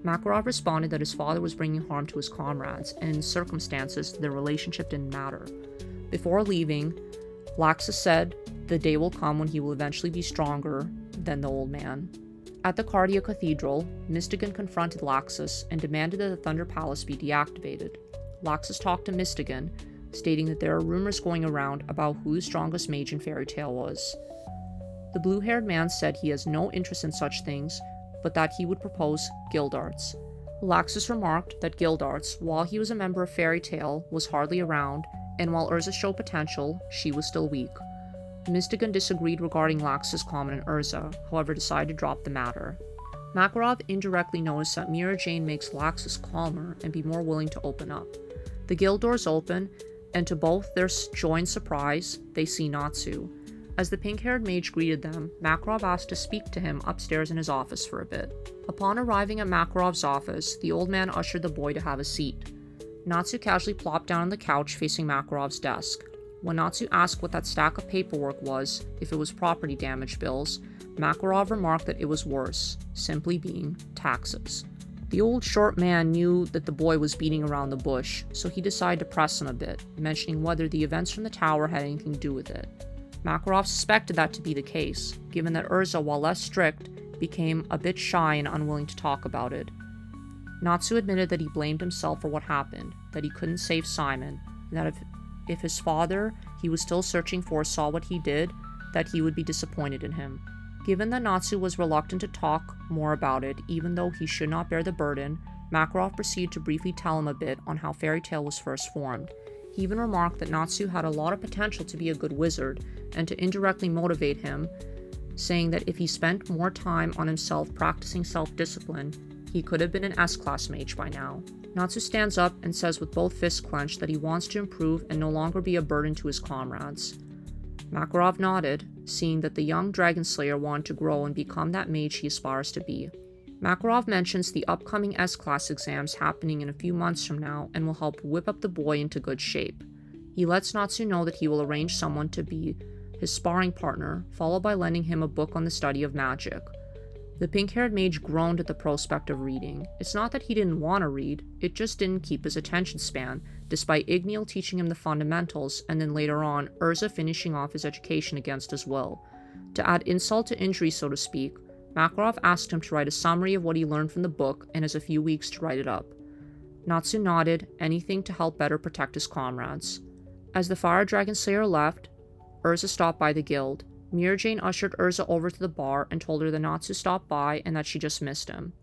Makarov responded that his father was bringing harm to his comrades, and in circumstances, their relationship didn't matter. Before leaving, Laxus said, "The day will come when he will eventually be stronger than the old man." At the Cardia Cathedral, Mystigan confronted Laxus and demanded that the Thunder Palace be deactivated. Laxus talked to Mystigan, stating that there are rumors going around about who the strongest mage in Fairy Tale was. The blue-haired man said he has no interest in such things, but that he would propose guild arts. Laxus remarked that guild arts, while he was a member of Fairy Tale, was hardly around, and while Urza showed potential, she was still weak. Mystigan disagreed regarding Laxus' comment on Urza, however decided to drop the matter. Makarov indirectly noticed that Mirajin makes Laxus calmer and be more willing to open up. The guild doors open, and to both their joined surprise, they see Natsu. As the pink-haired mage greeted them, Makarov asked to speak to him upstairs in his office for a bit. Upon arriving at Makarov's office, the old man ushered the boy to have a seat. Natsu casually plopped down on the couch facing Makarov's desk. When Natsu asked what that stack of paperwork was, if it was property damage bills, Makarov remarked that it was worse, simply being taxes. The old short man knew that the boy was beating around the bush, so he decided to press him a bit, mentioning whether the events from the tower had anything to do with it. Makarov suspected that to be the case, given that Urza, while less strict, became a bit shy and unwilling to talk about it. Natsu admitted that he blamed himself for what happened, that he couldn't save Simon, and that if his father he was still searching for saw what he did, that he would be disappointed in him. Given that Natsu was reluctant to talk more about it, even though he should not bear the burden, Makarov proceeded to briefly tell him a bit on how Fairy Tail was first formed. He even remarked that Natsu had a lot of potential to be a good wizard, and to indirectly motivate him, saying that if he spent more time on himself practicing self-discipline, he could have been an S-class mage by now. Natsu stands up and says with both fists clenched that he wants to improve and no longer be a burden to his comrades. Makarov nodded, seeing that the young Dragon Slayer wanted to grow and become that mage he aspires to be. Makarov mentions the upcoming S-class exams happening in a few months from now and will help whip up the boy into good shape. He lets Natsu know that he will arrange someone to be his sparring partner, followed by lending him a book on the study of magic. The pink-haired mage groaned at the prospect of reading. It's not that he didn't want to read, it just didn't keep his attention span, despite Igniel teaching him the fundamentals, and then later on, Urza finishing off his education against his will. To add insult to injury, so to speak, Makarov asked him to write a summary of what he learned from the book and has a few weeks to write it up. Natsu nodded, anything to help better protect his comrades. As the Fire Dragon Slayer left, Urza stopped by the guild. Mira Jane ushered Urza over to the bar and told her that Natsu stopped by and that she just missed him.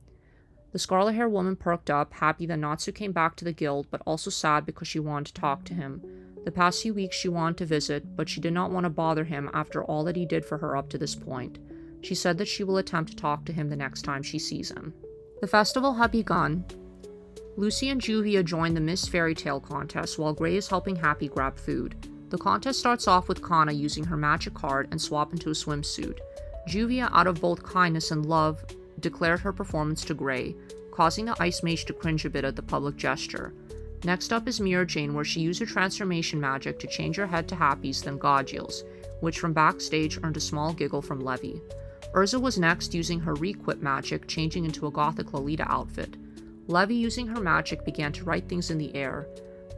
The scarlet-haired woman perked up, happy that Natsu came back to the guild, but also sad because she wanted to talk to him. The past few weeks she wanted to visit, but she did not want to bother him after all that he did for her up to this point. She said that she will attempt to talk to him the next time she sees him. The festival had begun. Lucy and Juvia joined the Miss Fairy Tale contest while Gray is helping Happy grab food. The contest starts off with Kana using her magic card and swap into a swimsuit. Juvia, out of both kindness and love, declared her performance to Gray, causing the Ice Mage to cringe a bit at the public gesture. Next up is Mira Jane, where she used her transformation magic to change her head to Happy's, then Godgil's, which from backstage earned a small giggle from Levy. Urza was next, using her re-equip magic, changing into a gothic Lolita outfit. Levy, using her magic, began to write things in the air.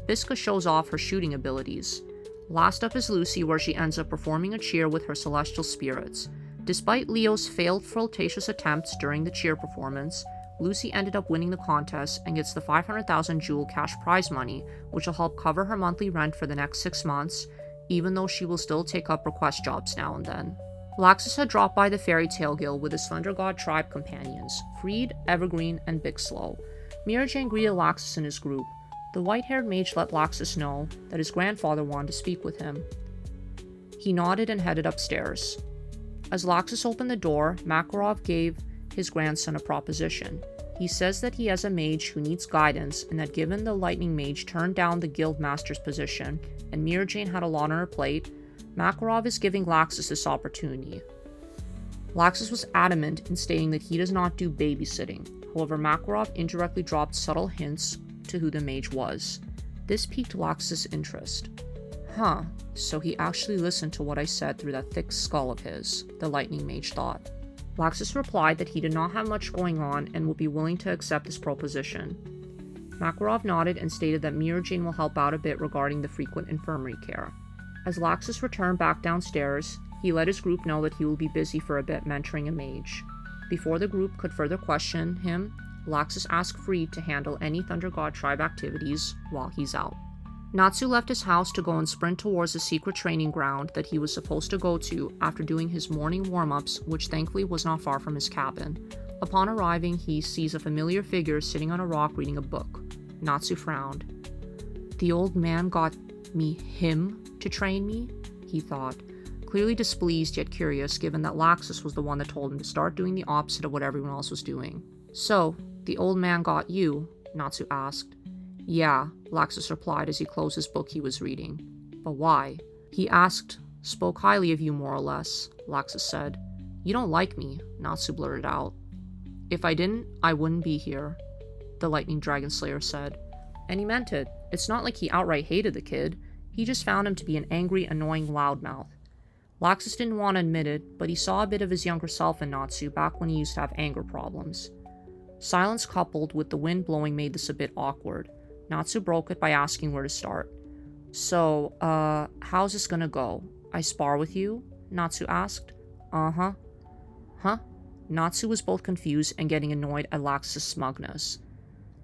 Visca shows off her shooting abilities. Last up is Lucy, where she ends up performing a cheer with her celestial spirits. Despite Leo's failed flirtatious attempts during the cheer performance, Lucy ended up winning the contest and gets the 500,000 jewel cash prize money, which will help cover her monthly rent for the next 6 months, even though she will still take up request jobs now and then. Laxus had dropped by the Fairy Tale Guild with his Thunder God tribe companions, Freed, Evergreen, and Big Slow. Mira Jane greeted Laxus and his group. The white-haired mage let Laxus know that his grandfather wanted to speak with him. He nodded and headed upstairs. As Laxus opened the door, Makarov gave his grandson a proposition. He says that he has a mage who needs guidance, and that given the lightning mage turned down the guild master's position, and Mira Jane had a lot on her plate, Makarov is giving Laxus this opportunity. Laxus was adamant in stating that he does not do babysitting. However, Makarov indirectly dropped subtle hints to who the mage was. This piqued Laxus' interest. Huh, so he actually listened to what I said through that thick skull of his, the lightning mage thought. Laxus replied that he did not have much going on and would be willing to accept this proposition. Makarov nodded and stated that Mira Jane will help out a bit regarding the frequent infirmary care. As Laxus returned back downstairs, he let his group know that he will be busy for a bit mentoring a mage. Before the group could further question him, Laxus asked Freed to handle any Thunder God tribe activities while he's out. Natsu left his house to go and sprint towards the secret training ground that he was supposed to go to after doing his morning warm-ups, which thankfully was not far from his cabin. Upon arriving, he sees a familiar figure sitting on a rock reading a book. Natsu frowned. The old man got him to train me? He thought, clearly displeased yet curious given that Laxus was the one that told him to start doing the opposite of what everyone else was doing. So, the old man got you? Natsu asked. Yeah, Laxus replied as he closed his book he was reading. But why? He asked, spoke highly of you more or less, Laxus said. You don't like me, Natsu blurted out. If I didn't, I wouldn't be here, the Lightning Dragon Slayer said. And he meant it. It's not like he outright hated the kid. He just found him to be an angry, annoying loudmouth. Laxus didn't want to admit it, but he saw a bit of his younger self in Natsu back when he used to have anger problems. Silence coupled with the wind blowing made this a bit awkward. Natsu broke it by asking where to start. So, how's this gonna go? I spar with you? Natsu asked. Uh-huh. Huh? Natsu was both confused and getting annoyed at Laxus' smugness.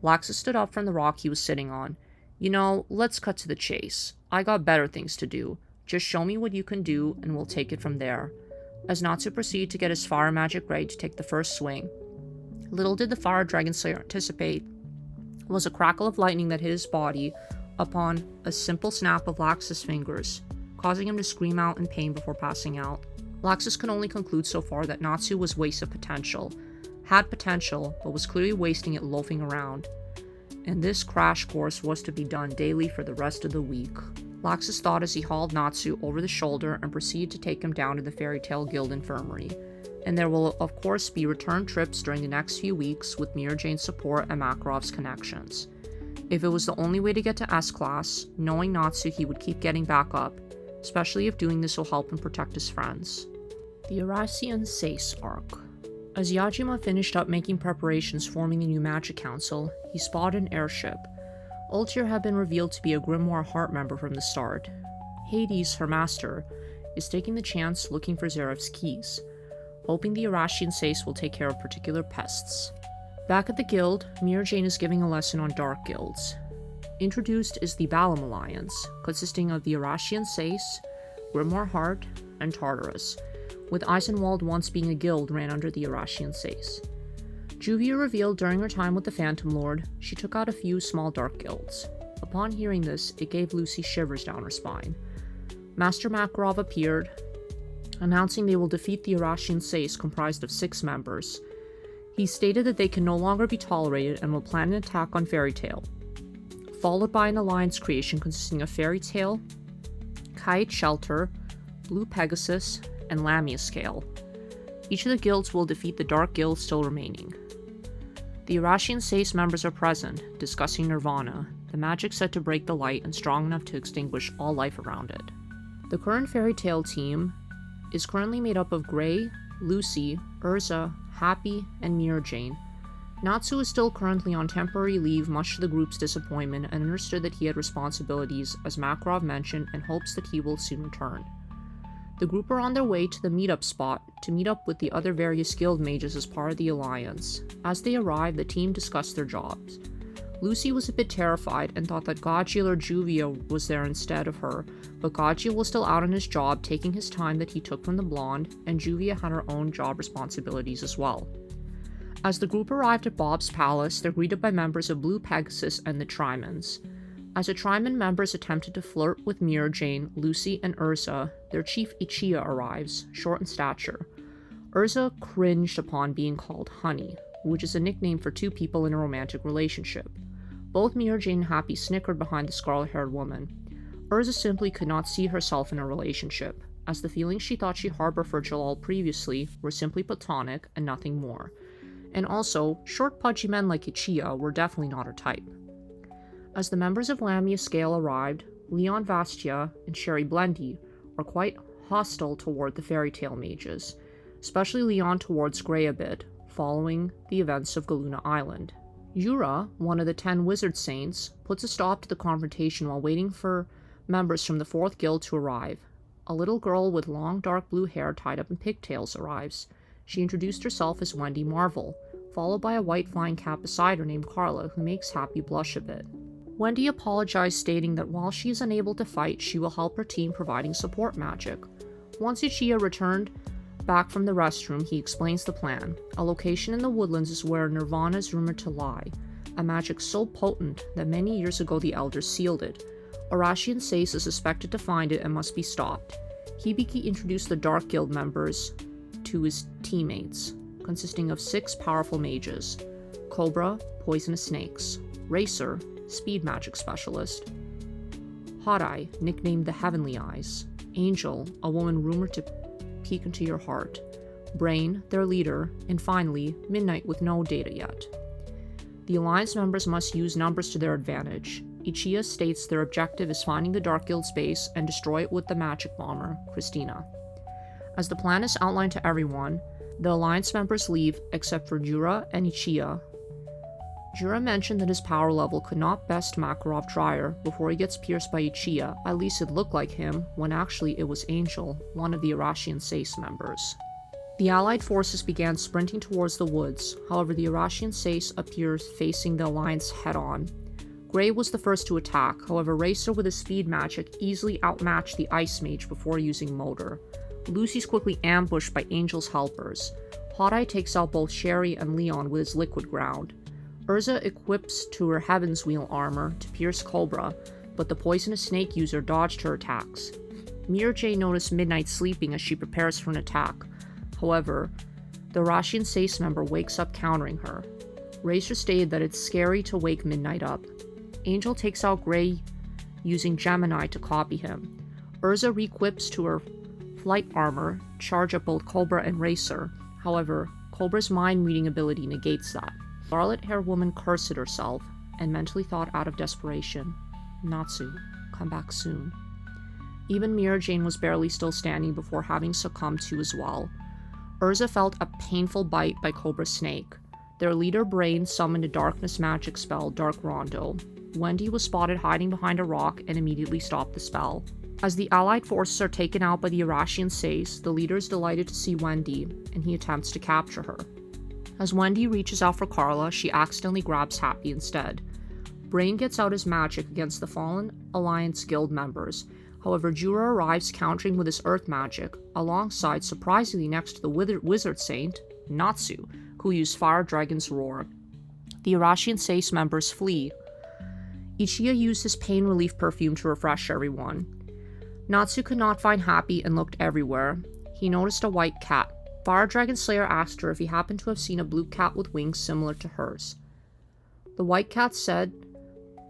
Laxus stood up from the rock he was sitting on. You know, let's cut to the chase. I got better things to do. Just show me what you can do, and we'll take it from there. As Natsu proceeded to get his fire magic ready to take the first swing, little did the fire dragon slayer anticipate was a crackle of lightning that hit his body upon a simple snap of Laxus' fingers, causing him to scream out in pain before passing out. Laxus could only conclude so far that Natsu was wasted potential, had potential, but was clearly wasting it loafing around. And this crash course was to be done daily for the rest of the week. Laxus thought as he hauled Natsu over the shoulder and proceeded to take him down to the Fairy Tale Guild Infirmary. And there will of course be return trips during the next few weeks with Mira Jane's support and Makarov's connections. If it was the only way to get to S-Class, knowing Natsu he would keep getting back up, especially if doing this will help him protect his friends. The Oracion Seis arc. As Yajima finished up making preparations forming the new Magic Council, he spotted an airship. Ultir had been revealed to be a Grimoire Heart member from the start. Hades, her master, is taking the chance looking for Zeref's keys, hoping the Oracion Seis will take care of particular pests. Back at the guild, Mira Jane is giving a lesson on dark guilds. Introduced is the Balam Alliance, consisting of the Oracion Seis, Grimoire Heart, and Tartarus, with Eisenwald once being a guild ran under the Oracion Seis. Juvia revealed during her time with the Phantom Lord, she took out a few small dark guilds. Upon hearing this, it gave Lucy shivers down her spine. Master Makarov appeared, announcing they will defeat the Oracion Seis comprised of 6 members. He stated that they can no longer be tolerated and will plan an attack on Fairy Tale, followed by an alliance creation consisting of Fairy Tale, Kite Shelter, Blue Pegasus, and Lamia Scale. Each of the guilds will defeat the dark guild still remaining. The Oracion Seis members are present, discussing Nirvana, the magic set to break the light and strong enough to extinguish all life around it. The current Fairy Tale team is currently made up of Gray, Lucy, Urza, Happy, and Mira Jane. Natsu is still currently on temporary leave, much to the group's disappointment, and understood that he had responsibilities, as Makarov mentioned, and hopes that he will soon return. The group are on their way to the meetup spot to meet up with the other various guild mages as part of the alliance. As they arrive, the team discuss their jobs. Lucy was a bit terrified and thought that Gajil or Juvia was there instead of her, but Gajil was still out on his job, taking his time that he took from the blonde, and Juvia had her own job responsibilities as well. As the group arrived at Bob's palace, they're greeted by members of Blue Pegasus and the Trimans. As the Triman members attempted to flirt with Mira Jane, Lucy, and Urza, their chief Ichiya arrives, short in stature. Urza cringed upon being called Honey, which is a nickname for 2 people in a romantic relationship. Both Mira Jane and Happy snickered behind the scarlet-haired woman. Urza simply could not see herself in a relationship, as the feelings she thought she harbored for Jalal previously were simply platonic and nothing more. And also, short pudgy men like Ichiya were definitely not her type. As the members of Lamia Scale arrived, Leon Vastia and Sherry Blendy were quite hostile toward the Fairy Tale mages, especially Leon towards Grey a bit, following the events of Galuna Island. Jura, one of the 10 wizard saints, puts a stop to the confrontation while waiting for members from the 4th guild to arrive. A little girl with long dark blue hair tied up in pigtails arrives. She introduced herself as Wendy Marvel, followed by a white flying cat beside her named Carla, who makes Happy blush a bit. Wendy apologized, stating that while she is unable to fight, she will help her team providing support magic. Once Ichiya returned back from the restroom, he explains the plan. A location in the woodlands is where Nirvana is rumored to lie, a magic so potent that many years ago the elders sealed it. Oracion Seis is suspected to find it and must be stopped. Hibiki introduced the Dark Guild members to his teammates, consisting of 6 powerful mages: Cobra, poisonous snakes; Racer, speed magic specialist; Hot Eye, nicknamed the Heavenly Eyes; Angel, a woman rumored to peek into your heart; Brain, their leader; and finally, Midnight with no data yet. The Alliance members must use numbers to their advantage. Ichiya states their objective is finding the Dark Guild's base and destroy it with the magic bomber, Christina. As the plan is outlined to everyone, the Alliance members leave except for Jura and Ichiya. Jura mentioned that his power level could not best Makarov Dryer before he gets pierced by Ichiya. At least it looked like him, when actually it was Angel, one of the Oracion Seis members. The Allied forces began sprinting towards the woods, however the Oracion Seis appears facing the Alliance head-on. Gray was the first to attack, however Racer with his speed magic easily outmatched the Ice Mage before using Motor. Lucy's quickly ambushed by Angel's helpers. Hawkeye takes out both Sherry and Leon with his Liquid Ground. Urza equips to her Heaven's Wheel armor to pierce Cobra, but the poisonous snake user dodged her attacks. Mira Jane noticed Midnight sleeping as she prepares for an attack. However, the Oracion Seis member wakes up countering her. Racer stated that it's scary to wake Midnight up. Angel takes out Gray using Gemini to copy him. Urza re-equips to her flight armor, charge up both Cobra and Racer. However, Cobra's mind-reading ability negates that. Scarlet-haired woman cursed at herself and mentally thought out of desperation, "Natsu, come back soon." Even Mira Jane was barely still standing before having succumbed to as well. Urza felt a painful bite by Cobra's snake. Their leader Brain summoned a darkness magic spell, Dark Rondo. Wendy was spotted hiding behind a rock and immediately stopped the spell. As the Allied forces are taken out by the Oracion Seis, the leader is delighted to see Wendy, and he attempts to capture her. As Wendy reaches out for Carla, she accidentally grabs Happy instead. Brain gets out his magic against the fallen Alliance guild members. However, Jura arrives countering with his earth magic, alongside, surprisingly next to the wizard saint, Natsu, who used Fire Dragon's Roar. The Oracion Seis members flee. Ichiya used his pain relief perfume to refresh everyone. Natsu could not find Happy and looked everywhere. He noticed a white cat. Fire Dragon Slayer asked her if he happened to have seen a blue cat with wings similar to hers. The white cat said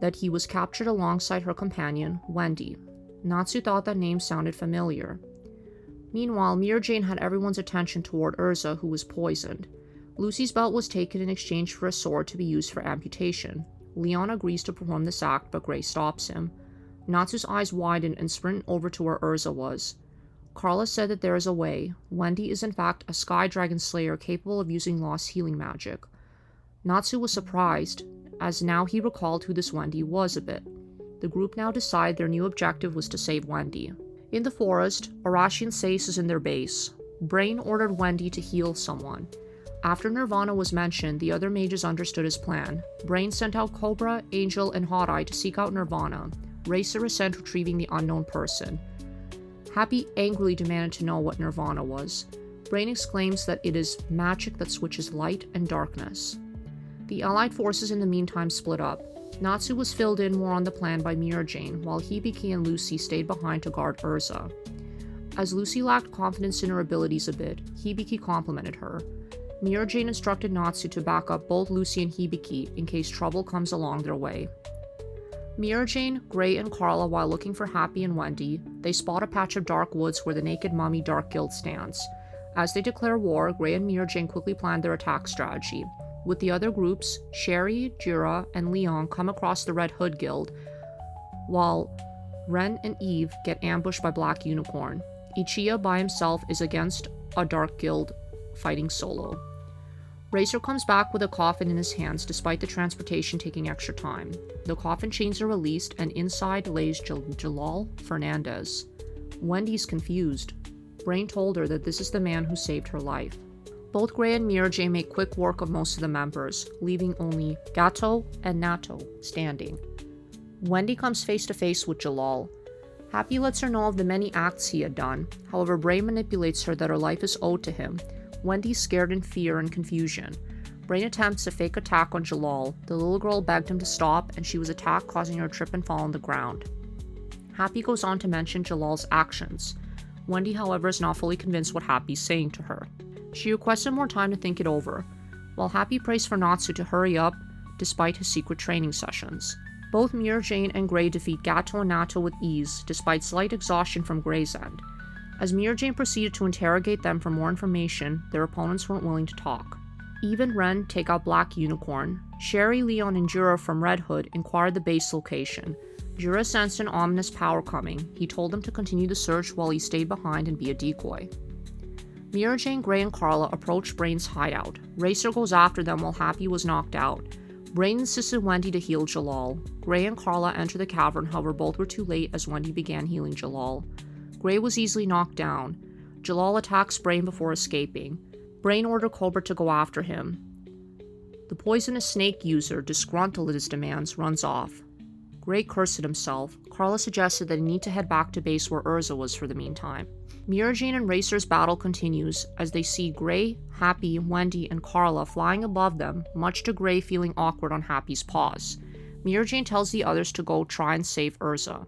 that he was captured alongside her companion, Wendy. Natsu thought that name sounded familiar. Meanwhile, Mira Jane had everyone's attention toward Urza, who was poisoned. Lucy's belt was taken in exchange for a sword to be used for amputation. Leon agrees to perform this act, but Gray stops him. Natsu's eyes widen and sprint over to where Urza was. Carla said that there is a way. Wendy is in fact a Sky Dragon Slayer capable of using lost healing magic. Natsu was surprised, as now he recalled who this Wendy was a bit. The group now decide their new objective was to save Wendy. In the forest, Oracion Seis is in their base. Brain ordered Wendy to heal someone. After Nirvana was mentioned, the other mages understood his plan. Brain sent out Cobra, Angel, and Hawkeye to seek out Nirvana. Racer is sent retrieving the unknown person. Happy angrily demanded to know what Nirvana was. Brain exclaims that it is magic that switches light and darkness. The Allied forces in the meantime split up. Natsu was filled in more on the plan by Mira Jane, while Hibiki and Lucy stayed behind to guard Urza. As Lucy lacked confidence in her abilities a bit, Hibiki complimented her. Mira Jane instructed Natsu to back up both Lucy and Hibiki in case trouble comes along their way. Mira Jane, Gray, and Carla, while looking for Happy and Wendy, they spot a patch of dark woods where the Naked Mummy Dark Guild stands. As they declare war, Gray and Mira Jane quickly plan their attack strategy. With the other groups, Sherry, Jura, and Leon come across the Red Hood Guild, while Ren and Eve get ambushed by Black Unicorn. Ichiya by himself is against a Dark Guild fighting solo. Racer comes back with a coffin in his hands despite the transportation taking extra time. The coffin chains are released and inside lays Jalal Fernandez. Wendy's confused. Brain told her that this is the man who saved her life. Both Gray and Mira Jane make quick work of most of the members, leaving only Gato and Nato standing. Wendy comes face to face with Jalal. Happy lets her know of the many acts he had done. However, Brain manipulates her that her life is owed to him. Wendy's scared in fear and confusion. Brain attempts a fake attack on Jalal. The little girl begged him to stop, and she was attacked, causing her to trip and fall on the ground. Happy goes on to mention Jalal's actions. Wendy, however, is not fully convinced what Happy's saying to her. She requested more time to think it over, while Happy prays for Natsu to hurry up despite his secret training sessions. Both Mira Jane and Gray defeat Gato and Nato with ease, despite slight exhaustion from Gray's end. As Mira Jane proceeded to interrogate them for more information, their opponents weren't willing to talk. Eve and Ren take out Black Unicorn. Sherry, Leon, and Jura from Red Hood inquired the base location. Jura sensed an ominous power coming. He told them to continue the search while he stayed behind and be a decoy. Mira Jane, Gray, and Carla approach Brain's hideout. Racer goes after them while Happy was knocked out. Brain insisted Wendy to heal Jalal. Gray and Carla enter the cavern, however both were too late as Wendy began healing Jalal. Gray was easily knocked down. Jalal attacks Brain before escaping. Brain orders Cobra to go after him. The poisonous snake user, disgruntled at his demands, runs off. Gray cursed at himself. Carla suggested that he need to head back to base where Urza was for the meantime. Mira Jane and Racer's battle continues as they see Gray, Happy, Wendy, and Carla flying above them, much to Gray feeling awkward on Happy's paws. Mira Jane tells the others to go try and save Urza.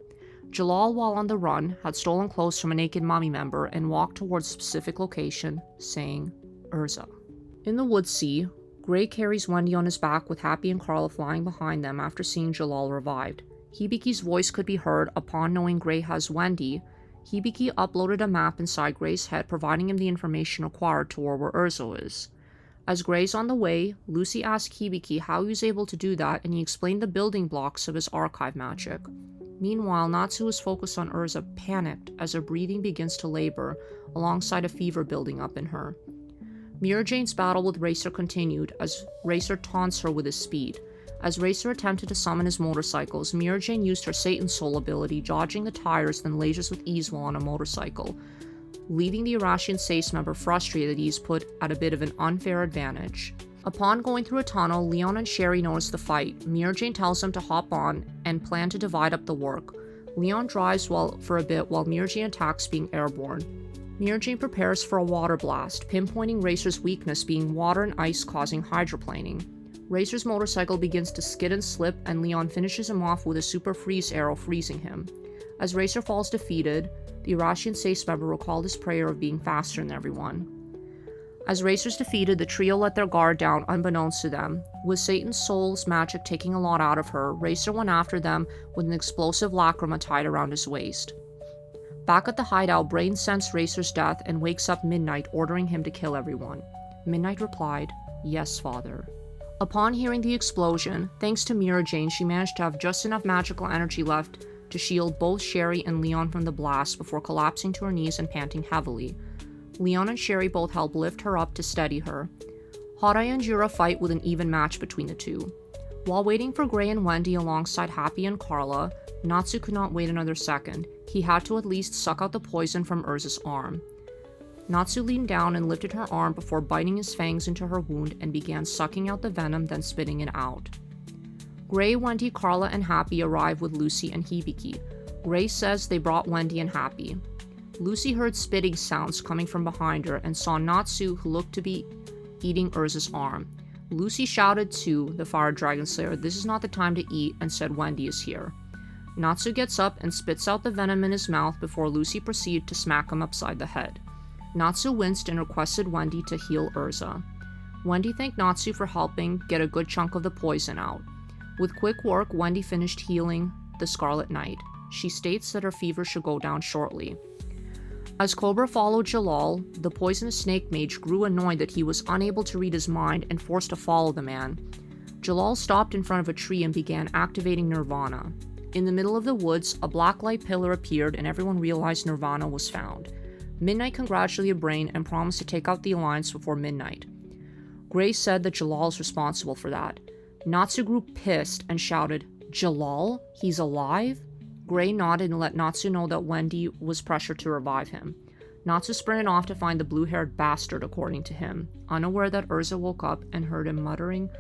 Jalal, while on the run, had stolen clothes from a naked mummy member and walked towards a specific location, saying, Urza. In the Woodsea, Gray carries Wendy on his back with Happy and Carla flying behind them after seeing Jalal revived. Hibiki's voice could be heard upon knowing Gray has Wendy. Hibiki uploaded a map inside Gray's head, providing him the information required toward where Urza is. As Gray's on the way, Lucy asked Hibiki how he was able to do that, and he explained the building blocks of his archive magic. Meanwhile, Natsu is focused on Urza, panicked as her breathing begins to labor, alongside a fever building up in her. Mira Jane's battle with Racer continued as Racer taunts her with his speed. As Racer attempted to summon his motorcycles, Mira Jane used her Satan Soul ability, dodging the tires, then lasers with ease while on a motorcycle, leaving the Oracion Seis member frustrated that he is put at a bit of an unfair advantage. Upon going through a tunnel, Leon and Sherry notice the fight. Mira Jane tells them to hop on and plan to divide up the work. Leon drives for a bit while Mira Jane attacks, being airborne. Mira Jane prepares for a water blast, pinpointing Racer's weakness being water and ice causing hydroplaning. Racer's motorcycle begins to skid and slip, and Leon finishes him off with a super freeze arrow, freezing him. As Racer falls defeated, the Oracion Seis member recalled his prayer of being faster than everyone. As Racer's defeated, the trio let their guard down unbeknownst to them. With Satan's Soul's magic taking a lot out of her, Racer went after them with an explosive lacrima tied around his waist. Back at the hideout, Brain sensed Racer's death and wakes up Midnight, ordering him to kill everyone. Midnight replied, "Yes, father." Upon hearing the explosion, thanks to Mira Jane, she managed to have just enough magical energy left to shield both Sherry and Leon from the blast before collapsing to her knees and panting heavily. Leon and Sherry both help lift her up to steady her. Harai and Jura fight with an even match between the two. While waiting for Gray and Wendy alongside Happy and Carla, Natsu could not wait another second. He had to at least suck out the poison from Urza's arm. Natsu leaned down and lifted her arm before biting his fangs into her wound and began sucking out the venom, then spitting it out. Gray, Wendy, Carla, and Happy arrive with Lucy and Hibiki. Gray says they brought Wendy and Happy. Lucy heard spitting sounds coming from behind her and saw Natsu, who looked to be eating Urza's arm. Lucy shouted to the Fire Dragon Slayer, "This is not the time to eat," and said Wendy is here. Natsu gets up and spits out the venom in his mouth before Lucy proceeded to smack him upside the head. Natsu winced and requested Wendy to heal Urza. Wendy thanked Natsu for helping get a good chunk of the poison out. With quick work, Wendy finished healing the Scarlet Knight. She states that her fever should go down shortly. As Cobra followed Jalal, the poisonous snake mage grew annoyed that he was unable to read his mind and forced to follow the man. Jalal stopped in front of a tree and began activating Nirvana. In the middle of the woods, a black light pillar appeared and everyone realized Nirvana was found. Midnight congratulated Brain and promised to take out the Alliance before midnight. Gray said that Jalal is responsible for that. Natsu grew pissed and shouted, "Jalal? He's alive?" Gray nodded and let Natsu know that Wendy was pressured to revive him. Natsu sprinted off to find the blue-haired bastard, according to him, unaware that Urza woke up and heard him muttering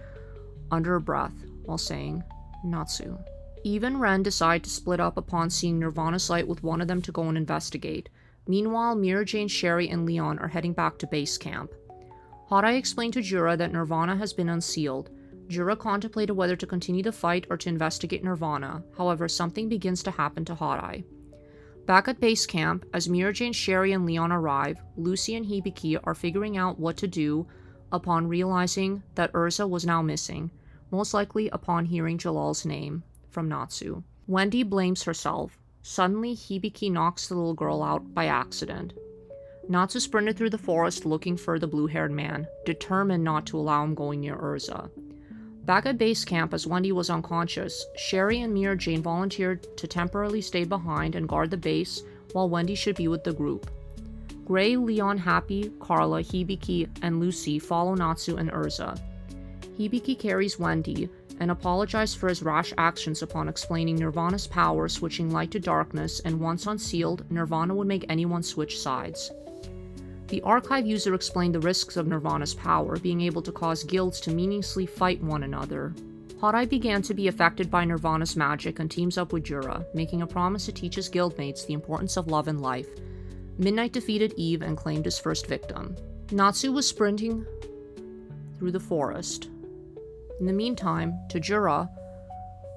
under her breath while saying, "Natsu." Eve and Ren decide to split up upon seeing Nirvana's light, with one of them to go and investigate. Meanwhile, Mira Jane, Sherry, and Leon are heading back to base camp. Harai explained to Jura that Nirvana has been unsealed. Jura contemplated whether to continue the fight or to investigate Nirvana. However, something begins to happen to Harai. Back at base camp, as Mira Jane, Sherry, and Leon arrive, Lucy and Hibiki are figuring out what to do upon realizing that Urza was now missing, most likely upon hearing Jalal's name from Natsu. Wendy blames herself. Suddenly, Hibiki knocks the little girl out by accident. Natsu sprinted through the forest looking for the blue-haired man, determined not to allow him going near Urza. Back at base camp, as Wendy was unconscious, Sherry and Mira Jane volunteered to temporarily stay behind and guard the base while Wendy should be with the group. Gray, Leon, Happy, Carla, Hibiki, and Lucy follow Natsu and Urza. Hibiki carries Wendy and apologized for his rash actions upon explaining Nirvana's power, switching light to darkness, and once unsealed, Nirvana would make anyone switch sides. The archive user explained the risks of Nirvana's power, being able to cause guilds to meaninglessly fight one another. Hot-Eye began to be affected by Nirvana's magic and teams up with Jura, making a promise to teach his guildmates the importance of love and life. Midnight defeated Eve and claimed his first victim. Natsu was sprinting through the forest. In the meantime, to Jura,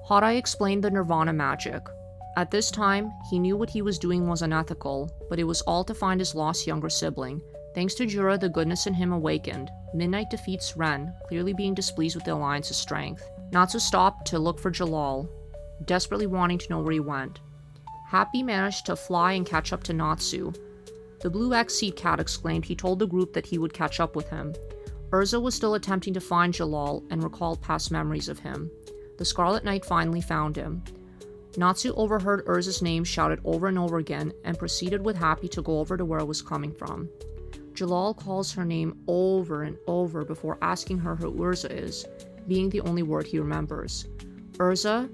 Hot-Eye explained the Nirvana magic. At this time, he knew what he was doing was unethical, but it was all to find his lost younger sibling. Thanks to Jura, the goodness in him awakened. Midnight defeats Ren, clearly being displeased with the Alliance's strength. Natsu stopped to look for Jalal, desperately wanting to know where he went. Happy managed to fly and catch up to Natsu. The Blue X-Seed Cat exclaimed he told the group that he would catch up with him. Urza was still attempting to find Jalal and recalled past memories of him. The Scarlet Knight finally found him. Natsu overheard Urza's name shouted over and over again and proceeded with Happy to go over to where it was coming from. Jalal calls her name over and over before asking her who Urza is, being the only word he remembers. Urza,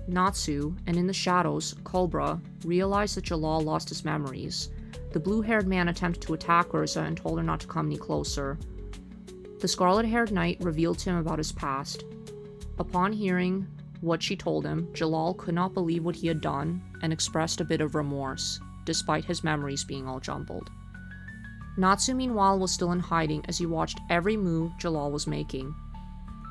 Natsu, and in the shadows, Cobra, realized that Jalal lost his memories. The blue-haired man attempted to attack Urza and told her not to come any closer. The scarlet-haired knight revealed to him about his past. Upon hearing what she told him, Jalal could not believe what he had done and expressed a bit of remorse, despite his memories being all jumbled. Natsu, meanwhile, was still in hiding as he watched every move Jalal was making.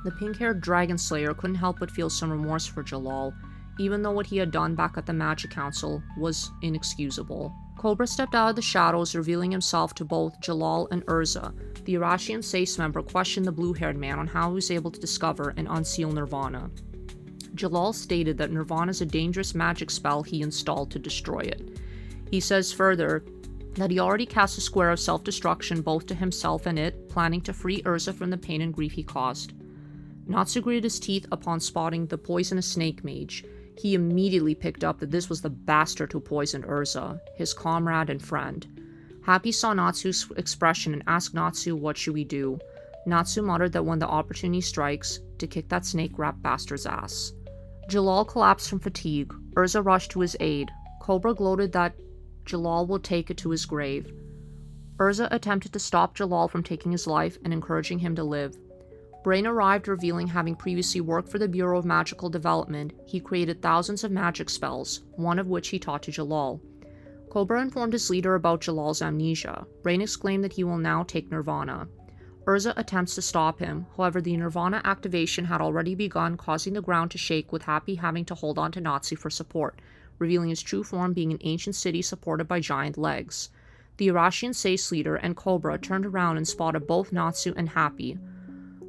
The pink-haired dragon slayer couldn't help but feel some remorse for Jalal, even though what he had done back at the Magic Council was inexcusable. Cobra stepped out of the shadows, revealing himself to both Jalal and Urza. The Oracion Seis member questioned the blue-haired man on how he was able to discover and unseal Nirvana. Jalal stated that Nirvana is a dangerous magic spell he installed to destroy it. He says further that he already cast a square of self-destruction both to himself and it, planning to free Urza from the pain and grief he caused. Natsu gritted his teeth upon spotting the poisonous snake mage. He immediately picked up that this was the bastard who poisoned Urza, his comrade and friend. Happy saw Natsu's expression and asked Natsu what should we do. Natsu muttered that when the opportunity strikes, to kick that snake-wrapped bastard's ass. Jalal collapsed from fatigue. Urza rushed to his aid. Cobra gloated that Jalal will take it to his grave. Urza attempted to stop Jalal from taking his life and encouraging him to live. Brain arrived, revealing having previously worked for the Bureau of Magical Development, he created thousands of magic spells, one of which he taught to Jalal. Cobra informed his leader about Jalal's amnesia. Brain exclaimed that he will now take Nirvana. Urza attempts to stop him, however the Nirvana activation had already begun, causing the ground to shake, with Happy having to hold on to Natsu for support, revealing his true form being an ancient city supported by giant legs. The Oracion Seis leader and Cobra turned around and spotted both Natsu and Happy.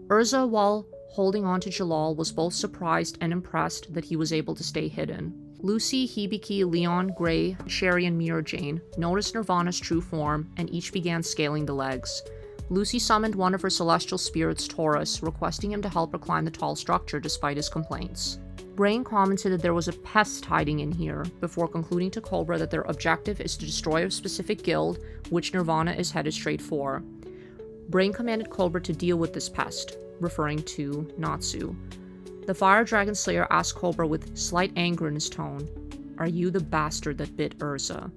Urza, while holding on to Jalal, was both surprised and impressed that he was able to stay hidden. Lucy, Hibiki, Leon, Gray, Sherry, and Mira Jane noticed Nirvana's true form, and each began scaling the legs. Lucy summoned one of her celestial spirits, Taurus, requesting him to help her climb the tall structure despite his complaints. Brain commented that there was a pest hiding in here, before concluding to Cobra that their objective is to destroy a specific guild, which Nirvana is headed straight for. Brain commanded Cobra to deal with this pest, referring to Natsu. The Fire Dragon Slayer asked Cobra with slight anger in his tone, "Are you the bastard that bit Urza?"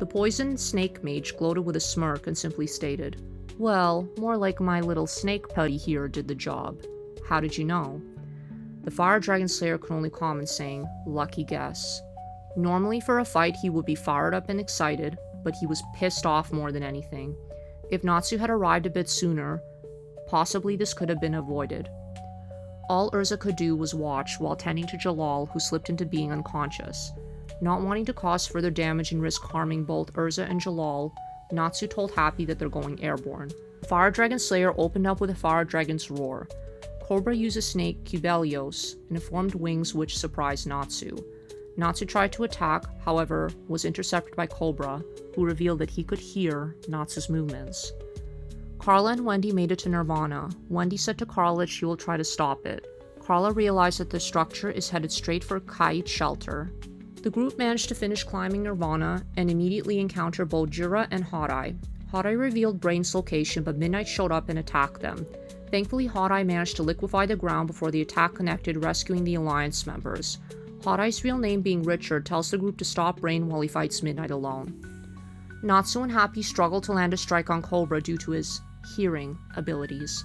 The poisoned snake mage gloated with a smirk and simply stated, "Well, more like my little snake putty here did the job. How did you know?" The Fire Dragon Slayer could only comment saying, "Lucky guess." Normally for a fight he would be fired up and excited, but he was pissed off more than anything. If Natsu had arrived a bit sooner, possibly this could have been avoided. All Urza could do was watch while tending to Jalal, who slipped into being unconscious. Not wanting to cause further damage and risk harming both Urza and Jalal, Natsu told Happy that they're going airborne. The Fire Dragon Slayer opened up with a Fire Dragon's roar. Cobra used a snake, Cubelios, and it formed wings which surprised Natsu. Natsu tried to attack, however, was intercepted by Cobra, who revealed that he could hear Natsu's movements. Carla and Wendy made it to Nirvana. Wendy said to Carla that she will try to stop it. Carla realized that the structure is headed straight for Kait's shelter. The group managed to finish climbing Nirvana and immediately encounter both Jura and Hot-Eye. Hot-Eye revealed Brain's location, but Midnight showed up and attacked them. Thankfully, Hot-Eye managed to liquefy the ground before the attack connected, rescuing the Alliance members. Hot-Eye's real name being Richard tells the group to stop Brain while he fights Midnight alone. Natsu and Happy struggled to land a strike on Cobra due to his hearing abilities.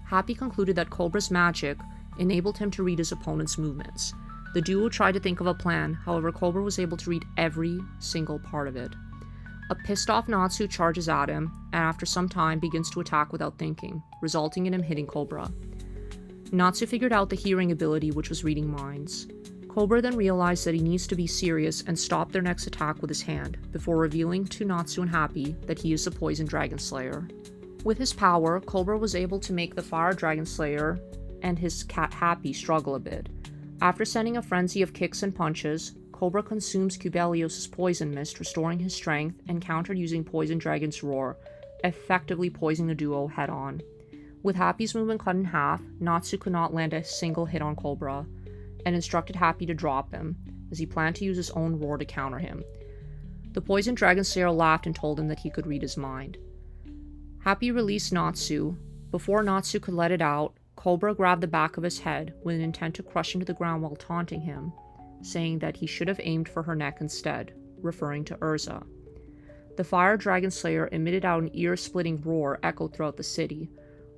Happy concluded that Cobra's magic enabled him to read his opponent's movements. The duo tried to think of a plan, however Cobra was able to read every single part of it. A pissed off Natsu charges at him, and after some time begins to attack without thinking, resulting in him hitting Cobra. Natsu figured out the hearing ability, which was reading minds. Cobra then realized that he needs to be serious and stop their next attack with his hand, before revealing to Natsu and Happy that he is the Poison Dragon Slayer. With his power, Cobra was able to make the Fire Dragon Slayer and his cat Happy struggle a bit. After sending a frenzy of kicks and punches, Cobra consumes Cubelios' poison mist, restoring his strength, and countered using Poison Dragon's Roar, effectively poisoning the duo head-on. With Happy's movement cut in half, Natsu could not land a single hit on Cobra, and instructed Happy to drop him, as he planned to use his own roar to counter him. The Poison Dragon Slayer laughed and told him that he could read his mind. Happy released Natsu. Before Natsu could let it out, Cobra grabbed the back of his head with an intent to crush him to the ground while taunting him, saying that he should have aimed for her neck instead, referring to Urza. The Fire Dragon Slayer emitted out an ear-splitting roar echoed throughout the city.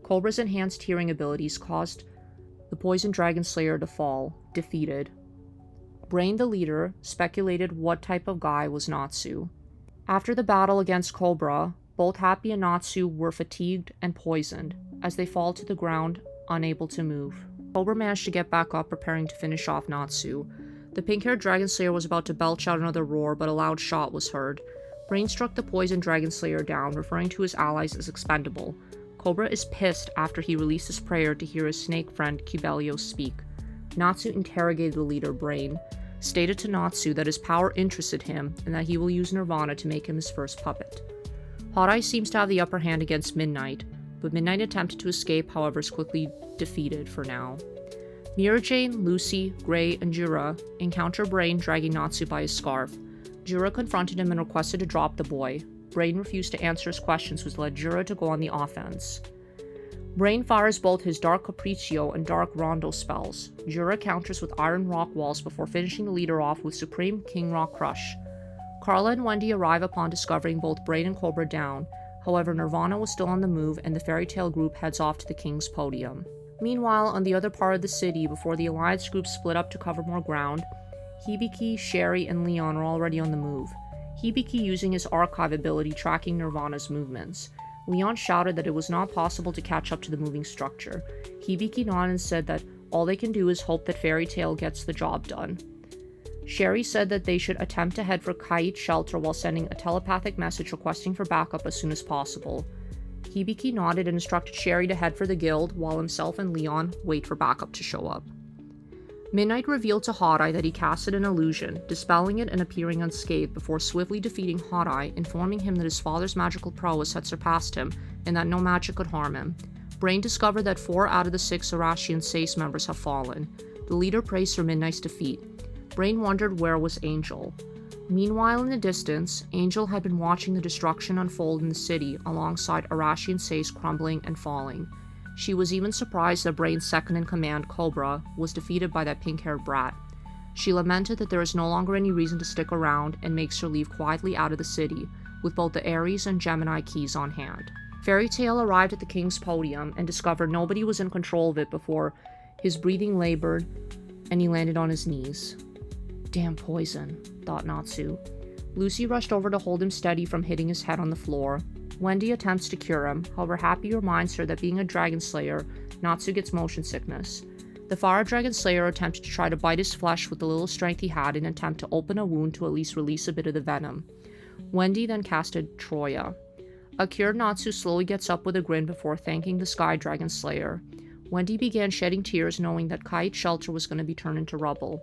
Cobra's enhanced hearing abilities caused the Poison Dragon Slayer to fall, defeated. Brain, the leader, speculated what type of guy was Natsu. After the battle against Cobra, both Happy and Natsu were fatigued and poisoned, as they fall to the ground, unable to move. Cobra managed to get back up, preparing to finish off Natsu. The pink-haired Dragon Slayer was about to belch out another roar, but a loud shot was heard. Brain struck the Poison Dragon Slayer down, referring to his allies as expendable. Cobra is pissed after he released his prayer to hear his snake friend Cubelios speak. Natsu interrogated the leader, Brain, stated to Natsu that his power interested him and that he will use Nirvana to make him his first puppet. Hot Eye seems to have the upper hand against Midnight, but Midnight attempted to escape, however is quickly defeated for now. Mira Jane, Lucy, Gray, and Jura encounter Brain dragging Natsu by his scarf. Jura confronted him and requested to drop the boy. Brain refused to answer his questions, which led Jura to go on the offense. Brain fires both his Dark Capriccio and Dark Rondo spells. Jura counters with Iron Rock Walls before finishing the leader off with Supreme King Rock Crush. Carla and Wendy arrive upon discovering both Brain and Cobra down. However, Nirvana was still on the move, and the Fairy Tail group heads off to the King's Podium. Meanwhile, on the other part of the city, before the Alliance group split up to cover more ground, Hibiki, Sherry, and Leon are already on the move. Hibiki using his archive ability tracking Nirvana's movements. Leon shouted that it was not possible to catch up to the moving structure. Hibiki nodded and said that all they can do is hope that Fairy Tail gets the job done. Sherry said that they should attempt to head for Kait's shelter while sending a telepathic message requesting for backup as soon as possible. Hibiki nodded and instructed Sherry to head for the guild, while himself and Leon wait for backup to show up. Midnight revealed to Hot Eye that he casted an illusion, dispelling it and appearing unscathed before swiftly defeating Hot Eye, informing him that his father's magical prowess had surpassed him and that no magic could harm him. Brain discovered that 4 out of the 6 Oracion Seis members have fallen. The leader praised for Midnight's defeat. Brain wondered where was Angel. Meanwhile, in the distance, Angel had been watching the destruction unfold in the city alongside Oracion Seis crumbling and falling. She was even surprised that Brain's second-in-command, Cobra, was defeated by that pink-haired brat. She lamented that there is no longer any reason to stick around and makes her leave quietly out of the city, with both the Aries and Gemini keys on hand. Fairy Tail arrived at the King's Podium and discovered nobody was in control of it before his breathing labored and he landed on his knees. Damn poison, thought Natsu. Lucy rushed over to hold him steady from hitting his head on the floor. Wendy attempts to cure him, however Happy reminds her that being a dragon slayer, Natsu gets motion sickness. The Fire Dragon Slayer attempted to try to bite his flesh with the little strength he had in an attempt to open a wound to at least release a bit of the venom. Wendy then casted Troya. A cured Natsu slowly gets up with a grin before thanking the Sky Dragon Slayer. Wendy began shedding tears knowing that Kait's shelter was going to be turned into rubble.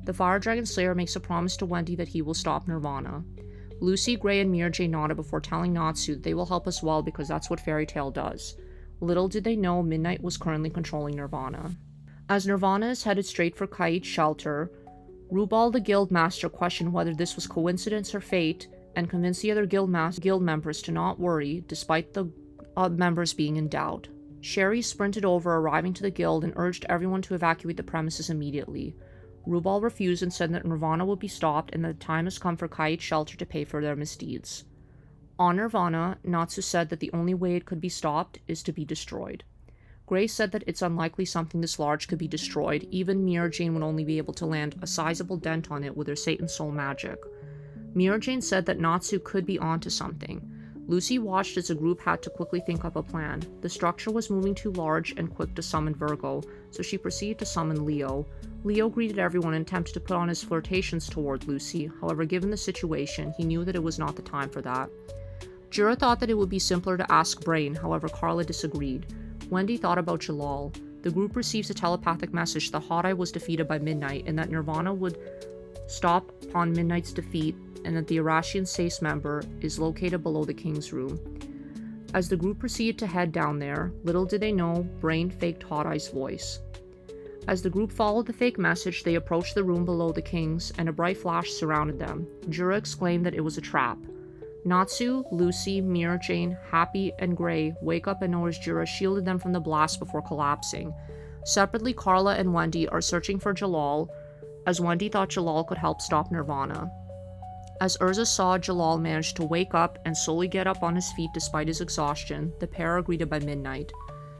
The Fire Dragon Slayer makes a promise to Wendy that he will stop Nirvana. Lucy, Gray, and Mirjay nodded before telling Natsu that they will help as well because that's what Fairy Tail does. Little did they know Midnight was currently controlling Nirvana. As Nirvana is headed straight for Kait's shelter, Rubal the guild master questioned whether this was coincidence or fate and convinced the other guild members to not worry despite the members being in doubt. Sherry sprinted over, arriving to the guild, and urged everyone to evacuate the premises immediately. Rubal refused and said that Nirvana would be stopped and that the time has come for Kait's shelter to pay for their misdeeds. On Nirvana, Natsu said that the only way it could be stopped is to be destroyed. Gray said that it's unlikely something this large could be destroyed, even Mirror Jane would only be able to land a sizable dent on it with her Satan Soul magic. Mirror Jane said that Natsu could be onto something. Lucy watched as the group had to quickly think up a plan. The structure was moving too large and quick to summon Virgo, so she proceeded to summon Leo. Leo greeted everyone and attempted to put on his flirtations toward Lucy. However, given the situation, he knew that it was not the time for that. Jura thought that it would be simpler to ask Brain, however Carla disagreed. Wendy thought about Jalal. The group receives a telepathic message that Hot Eye was defeated by Midnight and that Nirvana would stop upon Midnight's defeat, and that the Oracion Seis member is located below the King's room. As the group proceeded to head down there, little did they know, Brain faked Hot Eye's voice. As the group followed the fake message, they approached the room below the King's, and a bright flash surrounded them. Jura exclaimed that it was a trap. Natsu, Lucy, Mirror Jane, Happy, and Gray wake up and notice Jura shielded them from the blast before collapsing. Separately, Carla and Wendy are searching for Jalal, as Wendy thought Jalal could help stop Nirvana. As Urza saw Jalal manage to wake up and slowly get up on his feet despite his exhaustion, the pair are greeted by Midnight.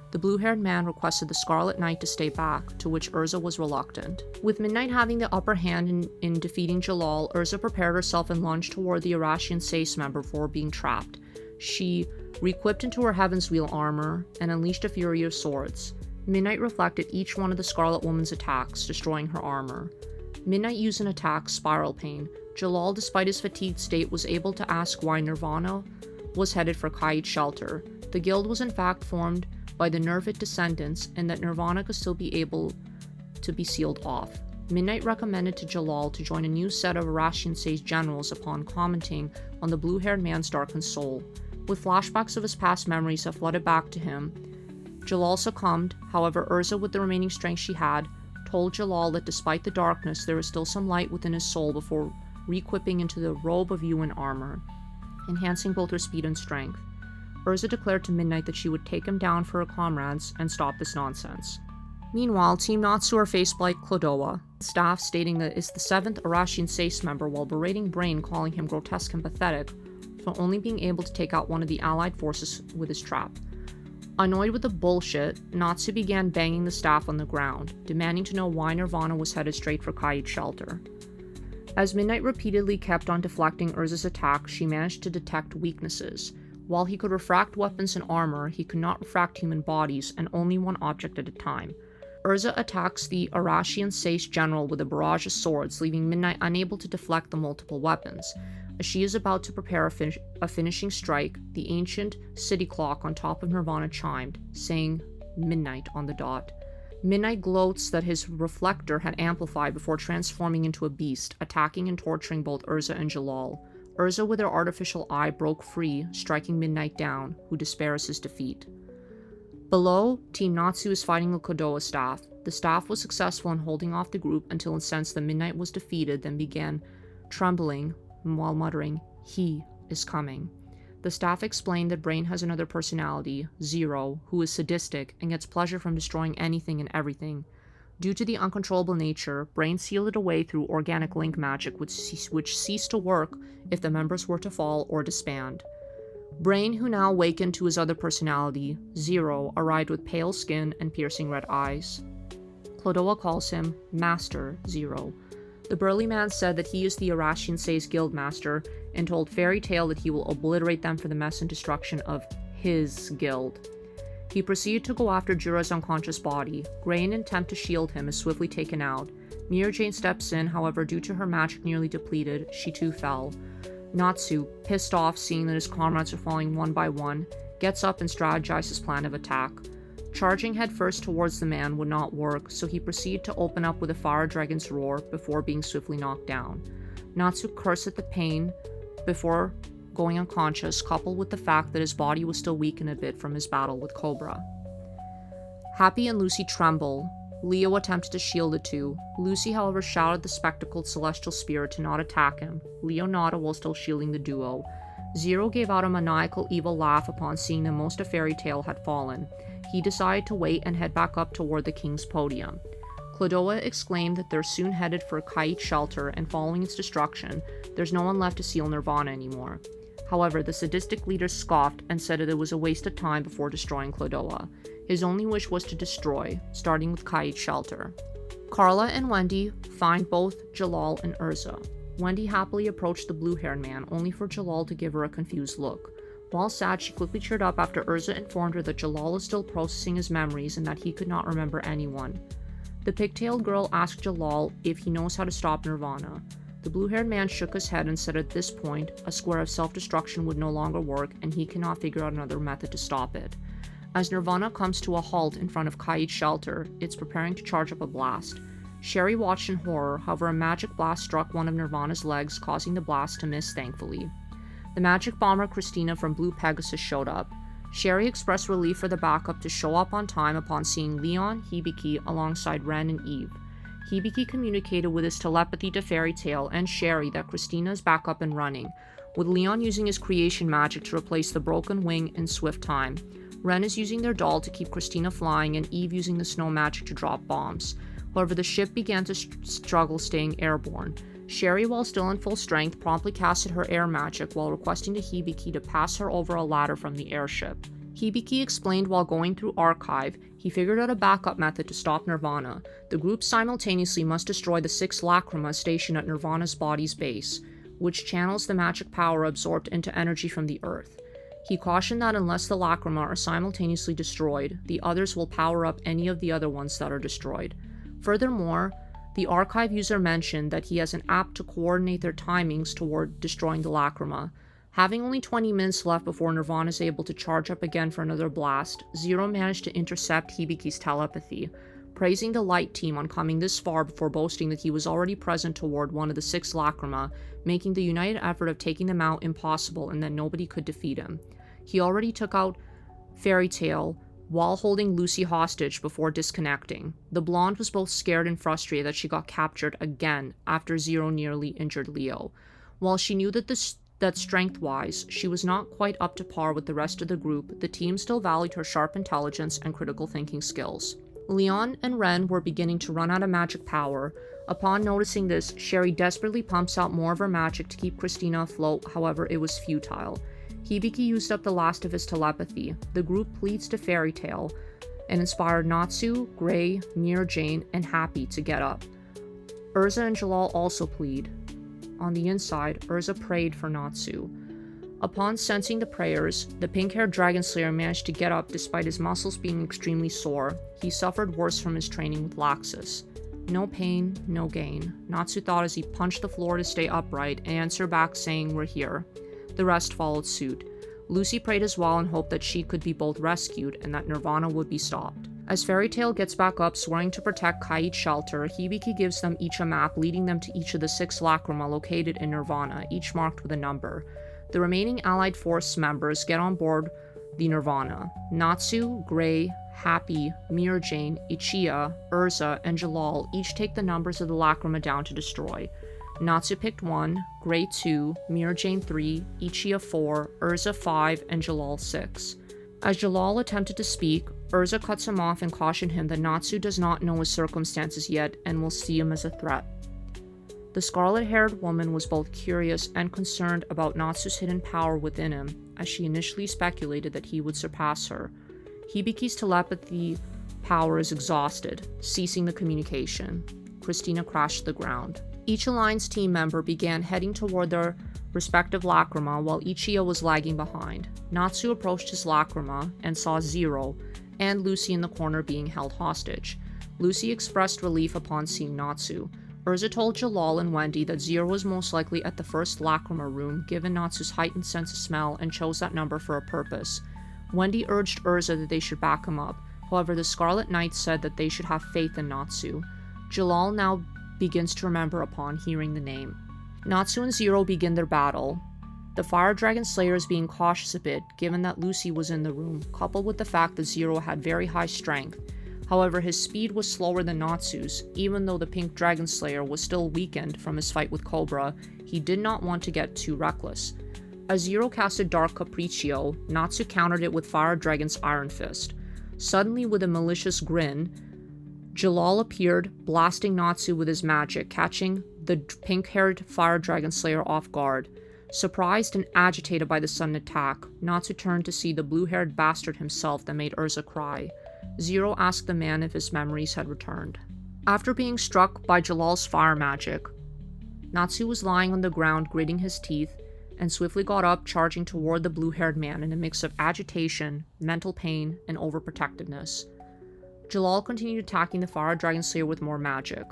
The blue-haired man requested the Scarlet Knight to stay back, to which Urza was reluctant. With Midnight having the upper hand in defeating Jalal, Urza prepared herself and lunged toward the Oracion Seis member before being trapped. She re-equipped into her Heaven's Wheel armor and unleashed a fury of swords. Midnight reflected each one of the Scarlet Woman's attacks, destroying her armor. Midnight used an attack, Spiral Pain. Jalal, despite his fatigued state, was able to ask why Nirvana was headed for Kaid's shelter. The guild was in fact formed by the Nervit descendants, and that Nirvana could still be able to be sealed off. Midnight recommended to Jalal to join a new set of Oracion Seis generals upon commenting on the blue-haired man's darkened soul. With flashbacks of his past memories that flooded back to him, Jalal succumbed. However, Urza, with the remaining strength she had, told Jalal that despite the darkness, there was still some light within his soul before re-equipping into the robe of Yuan armor, enhancing both her speed and strength. Urza declared to Midnight that she would take him down for her comrades and stop this nonsense. Meanwhile, Team Natsu are faced by Clodoa, staff stating that it's the 7th Oracion Seis member while berating Brain, calling him grotesque and pathetic for only being able to take out one of the allied forces with his trap. Annoyed with the bullshit, Natsu began banging the staff on the ground, demanding to know why Nirvana was headed straight for Kaid's shelter. As Midnight repeatedly kept on deflecting Urza's attack, she managed to detect weaknesses. While he could refract weapons and armor, he could not refract human bodies, and only one object at a time. Urza attacks the Oracion Seis general with a barrage of swords, leaving Midnight unable to deflect the multiple weapons. As she is about to prepare a finishing strike, the ancient city clock on top of Nirvana chimed, saying midnight on the dot. Midnight gloats that his reflector had amplified before transforming into a beast, attacking and torturing both Urza and Jalal. Urza with her artificial eye broke free, striking Midnight down, who despairs his defeat. Below, Team Natsu is fighting the Kodoa staff. The staff was successful in holding off the group until incensed that Midnight was defeated, then began trembling while muttering, "He is coming." The staff explained that Brain has another personality, Zero, who is sadistic and gets pleasure from destroying anything and everything. Due to the uncontrollable nature, Brain sealed it away through organic link magic, which ceased to work if the members were to fall or disband. Brain, who now awakened to his other personality, Zero, arrived with pale skin and piercing red eyes. Clodoa calls him Master Zero. The burly man said that he is the Oracion Seis guildmaster and told Fairy Tale that he will obliterate them for the mess and destruction of his guild. He proceeded to go after Jura's unconscious body. Gray, in an attempt to shield him, is swiftly taken out. Mirror Jane steps in, however, due to her magic nearly depleted, she too fell. Natsu, pissed off seeing that his comrades are falling one by one, gets up and strategizes his plan of attack. Charging headfirst towards the man would not work, so he proceeded to open up with a fire dragon's roar before being swiftly knocked down. Natsu cursed at the pain before going unconscious, coupled with the fact that his body was still weakened a bit from his battle with Cobra. Happy and Lucy tremble. Leo attempted to shield the two. Lucy, however, shouted the spectacled celestial spirit to not attack him. Leo nodded while still shielding the duo. Zero gave out a maniacal evil laugh upon seeing that most of Fairy Tale had fallen. He decided to wait and head back up toward the king's podium. Clodoa exclaimed that they're soon headed for Kaid's shelter, and following its destruction, there's no one left to seal Nirvana anymore. However, the sadistic leader scoffed and said that it was a waste of time before destroying Clodoa. His only wish was to destroy, starting with Kaid's shelter. Carla and Wendy find both Jalal and Urza. Wendy happily approached the blue-haired man, only for Jalal to give her a confused look. While sad, she quickly cheered up after Urza informed her that Jalal is still processing his memories and that he could not remember anyone. The pigtailed girl asked Jalal if he knows how to stop Nirvana. The blue-haired man shook his head and said at this point, a square of self-destruction would no longer work and he cannot figure out another method to stop it. As Nirvana comes to a halt in front of Kaid's shelter, it's preparing to charge up a blast. Sherry watched in horror, however a magic blast struck one of Nirvana's legs, causing the blast to miss thankfully. The magic bomber Christina from Blue Pegasus showed up. Sherry expressed relief for the backup to show up on time upon seeing Leon, Hibiki, alongside Ren and Eve. Hibiki communicated with his telepathy to Fairy Tail and Sherry that Christina is back up and running, with Leon using his creation magic to replace the broken wing in swift time. Ren is using their doll to keep Christina flying and Eve using the snow magic to drop bombs. However, the ship began to struggle staying airborne. Sherry, while still in full strength, promptly casted her air magic while requesting to Hibiki to pass her over a ladder from the airship. Hibiki explained while going through Archive, he figured out a backup method to stop Nirvana. The group simultaneously must destroy the 6 Lacrima stationed at Nirvana's body's base, which channels the magic power absorbed into energy from the earth. He cautioned that unless the Lacrima are simultaneously destroyed, the others will power up any of the other ones that are destroyed. Furthermore, the Archive user mentioned that he has an app to coordinate their timings toward destroying the Lacrima. Having only 20 minutes left before Nirvana is able to charge up again for another blast, Zero managed to intercept Hibiki's telepathy, praising the Light Team on coming this far before boasting that he was already present toward one of the 6 Lacrima, making the united effort of taking them out impossible and that nobody could defeat him. He already took out Fairy Tail while holding Lucy hostage before disconnecting. The blonde was both scared and frustrated that she got captured again after Zero nearly injured Leo. While she knew that strength-wise, she was not quite up to par with the rest of the group, the team still valued her sharp intelligence and critical thinking skills. Leon and Ren were beginning to run out of magic power. Upon noticing this, Sherry desperately pumps out more of her magic to keep Christina afloat, however it was futile. Hibiki used up the last of his telepathy. The group pleads to Fairy Tail and inspired Natsu, Gray, Mir Jane, and Happy to get up. Urza and Jalal also plead. On the inside, Urza prayed for Natsu. Upon sensing the prayers, the pink-haired Dragon Slayer managed to get up despite his muscles being extremely sore. He suffered worse from his training with Laxus. No pain, no gain, Natsu thought as he punched the floor to stay upright and answered back saying, "We're here." The rest followed suit. Lucy prayed as well and hoped that she could be both rescued and that Nirvana would be stopped. As Fairy Tail gets back up, swearing to protect Kaid's shelter, Hibiki gives them each a map leading them to each of the 6 Lacrima located in Nirvana, each marked with a number. The remaining Allied Force members get on board the Nirvana. Natsu, Gray, Happy, Mir Jane, Ichiya, Urza, and Jalal each take the numbers of the Lacrima down to destroy. Natsu picked 1, Gray 2, Mir Jane 3, Ichiya 4, Urza 5, and Jalal 6. As Jalal attempted to speak, Urza cuts him off and cautioned him that Natsu does not know his circumstances yet and will see him as a threat. The scarlet-haired woman was both curious and concerned about Natsu's hidden power within him, as she initially speculated that he would surpass her. Hibiki's telepathy power is exhausted, ceasing the communication. Christina crashed to the ground. Each Alliance team member began heading toward their respective Lacrima while Ichiya was lagging behind. Natsu approached his Lacrima and saw Zero and Lucy in the corner being held hostage. Lucy expressed relief upon seeing Natsu. Urza told Jalal and Wendy that Zero was most likely at the first Lacrima room given Natsu's heightened sense of smell and chose that number for a purpose. Wendy urged Urza that they should back him up. However, the Scarlet Knight said that they should have faith in Natsu. Jalal now begins to remember upon hearing the name. Natsu and Zero begin their battle. The Fire Dragon Slayer is being cautious a bit, given that Lucy was in the room, coupled with the fact that Zero had very high strength. However, his speed was slower than Natsu's. Even though the Pink Dragon Slayer was still weakened from his fight with Cobra, he did not want to get too reckless. As Zero casted Dark Capriccio, Natsu countered it with Fire Dragon's Iron Fist. Suddenly, with a malicious grin, Jalal appeared, blasting Natsu with his magic, catching the pink-haired Fire Dragon Slayer off guard. Surprised and agitated by the sudden attack, Natsu turned to see the blue-haired bastard himself that made Urza cry. Zero asked the man if his memories had returned. After being struck by Jalal's fire magic, Natsu was lying on the ground gritting his teeth and swiftly got up, charging toward the blue-haired man in a mix of agitation, mental pain, and overprotectiveness. Jalal continued attacking the fire dragon slayer with more magic,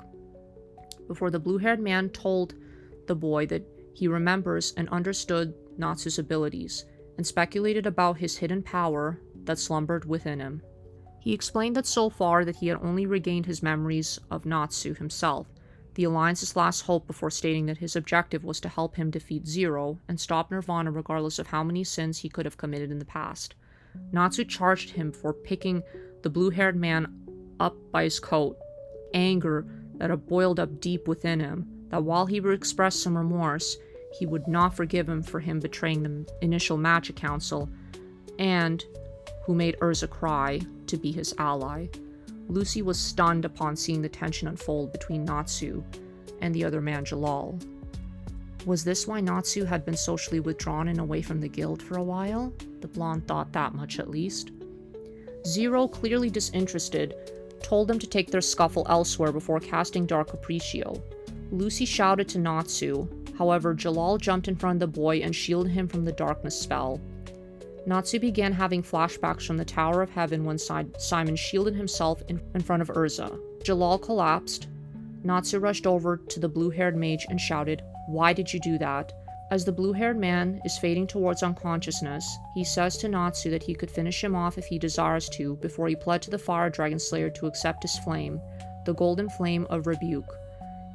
before the blue-haired man told the boy that he remembers and understood Natsu's abilities, and speculated about his hidden power that slumbered within him. He explained that so far that he had only regained his memories of Natsu himself, the Alliance's last hope, before stating that his objective was to help him defeat Zero and stop Nirvana regardless of how many sins he could have committed in the past. Natsu charged him for picking the blue-haired man up by his coat, anger that had boiled up deep within him, that while he would express some remorse, he would not forgive him for him betraying the initial Magic Council, and who made Urza cry to be his ally. Lucy was stunned upon seeing the tension unfold between Natsu and the other man, Jalal. Was this why Natsu had been socially withdrawn and away from the guild for a while? The blonde thought that much at least. Zero, clearly disinterested, told them to take their scuffle elsewhere before casting Dark Capriccio. Lucy shouted to Natsu, however Jalal jumped in front of the boy and shielded him from the darkness spell. Natsu began having flashbacks from the Tower of Heaven when Simon shielded himself in front of Urza. Jalal collapsed. Natsu rushed over to the blue-haired mage and shouted, "Why did you do that?" As the blue-haired man is fading towards unconsciousness, he says to Natsu that he could finish him off if he desires to, before he pled to the Fire Dragon Slayer to accept his flame, the golden flame of rebuke.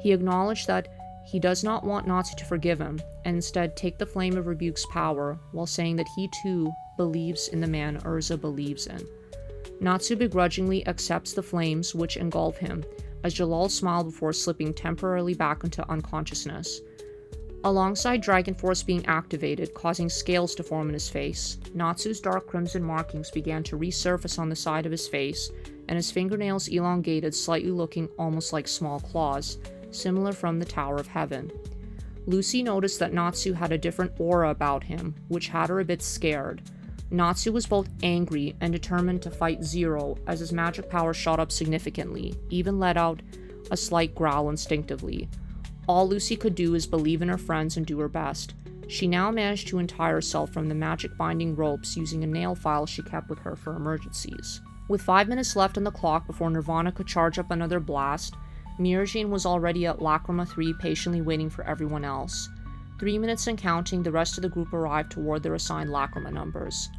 He acknowledged that he does not want Natsu to forgive him, and instead take the flame of rebuke's power, while saying that he too believes in the man Urza believes in. Natsu begrudgingly accepts the flames which engulf him, as Jalal smiled before slipping temporarily back into unconsciousness. Alongside Dragon Force being activated, causing scales to form in his face, Natsu's dark crimson markings began to resurface on the side of his face, and his fingernails elongated, slightly looking almost like small claws, similar from the Tower of Heaven. Lucy noticed that Natsu had a different aura about him, which had her a bit scared. Natsu was both angry and determined to fight Zero, as his magic power shot up significantly, even let out a slight growl instinctively. All Lucy could do is believe in her friends and do her best. She now managed to untie herself from the magic binding ropes using a nail file she kept with her for emergencies. With 5 minutes left on the clock before Nirvana could charge up another blast, Mirajin was already at Lacrima 3 patiently waiting for everyone else. 3 minutes and counting, the rest of the group arrived toward their assigned Lacrima numbers.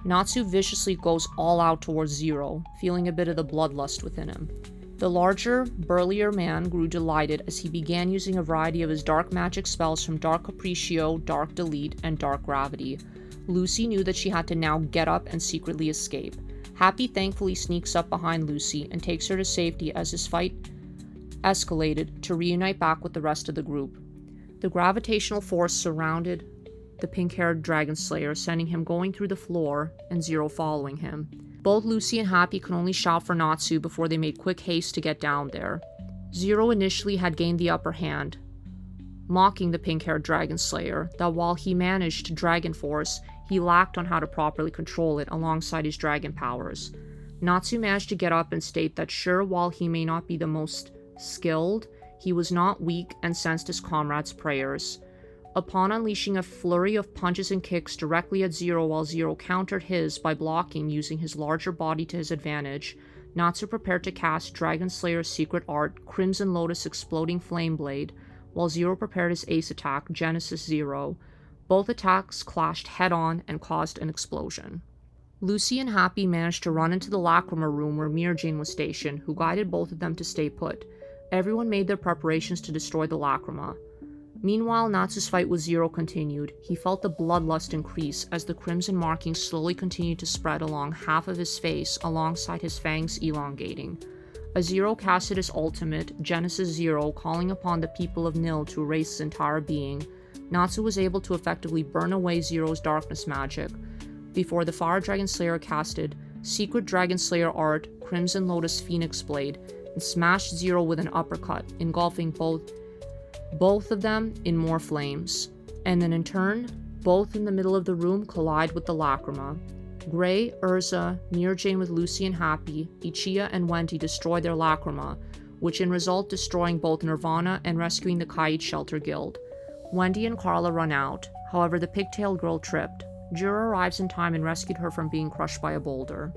Natsu viciously goes all out towards Zero, feeling a bit of the bloodlust within him. The larger, burlier man grew delighted as he began using a variety of his dark magic spells from Dark Capriccio, Dark Delete, and Dark Gravity. Lucy knew that she had to now get up and secretly escape. Happy thankfully sneaks up behind Lucy and takes her to safety as his fight escalated to reunite back with the rest of the group. The gravitational force surrounded the pink-haired dragon slayer, sending him going through the floor and Zero following him. Both Lucy and Happy could only shout for Natsu before they made quick haste to get down there. Zero initially had gained the upper hand, mocking the pink-haired dragon slayer that while he managed to Dragon Force, he lacked on how to properly control it alongside his dragon powers. Natsu managed to get up and state that sure, while he may not be the most skilled, he was not weak and sensed his comrades' prayers. Upon unleashing a flurry of punches and kicks directly at Zero while Zero countered his by blocking using his larger body to his advantage, Natsu prepared to cast Dragon Slayer's secret art, Crimson Lotus Exploding Flame Blade, while Zero prepared his ace attack, Genesis Zero. Both attacks clashed head-on and caused an explosion. Lucy and Happy managed to run into the Lacrima room where Mirajin was stationed, who guided both of them to stay put. Everyone made their preparations to destroy the Lacrima. Meanwhile, Natsu's fight with Zero continued. He felt the bloodlust increase as the crimson markings slowly continued to spread along half of his face alongside his fangs elongating. As Zero casted his ultimate, Genesis Zero, calling upon the people of Nil to erase his entire being, Natsu was able to effectively burn away Zero's darkness magic before the Fire Dragon Slayer casted Secret Dragon Slayer art, Crimson Lotus Phoenix Blade, and smashed Zero with an uppercut, engulfing both of them in more flames. and then in turn, both in the middle of the room collide with the lacrima. Gray, Urza, Mira Jane with Lucy and Happy, Ichiya and Wendy destroy their lacrima, which in result destroying both Nirvana and rescuing the Kaid Shelter Guild. Wendy and Carla run out, however the pigtail girl tripped. Jura arrives in time and rescued her from being crushed by a boulder.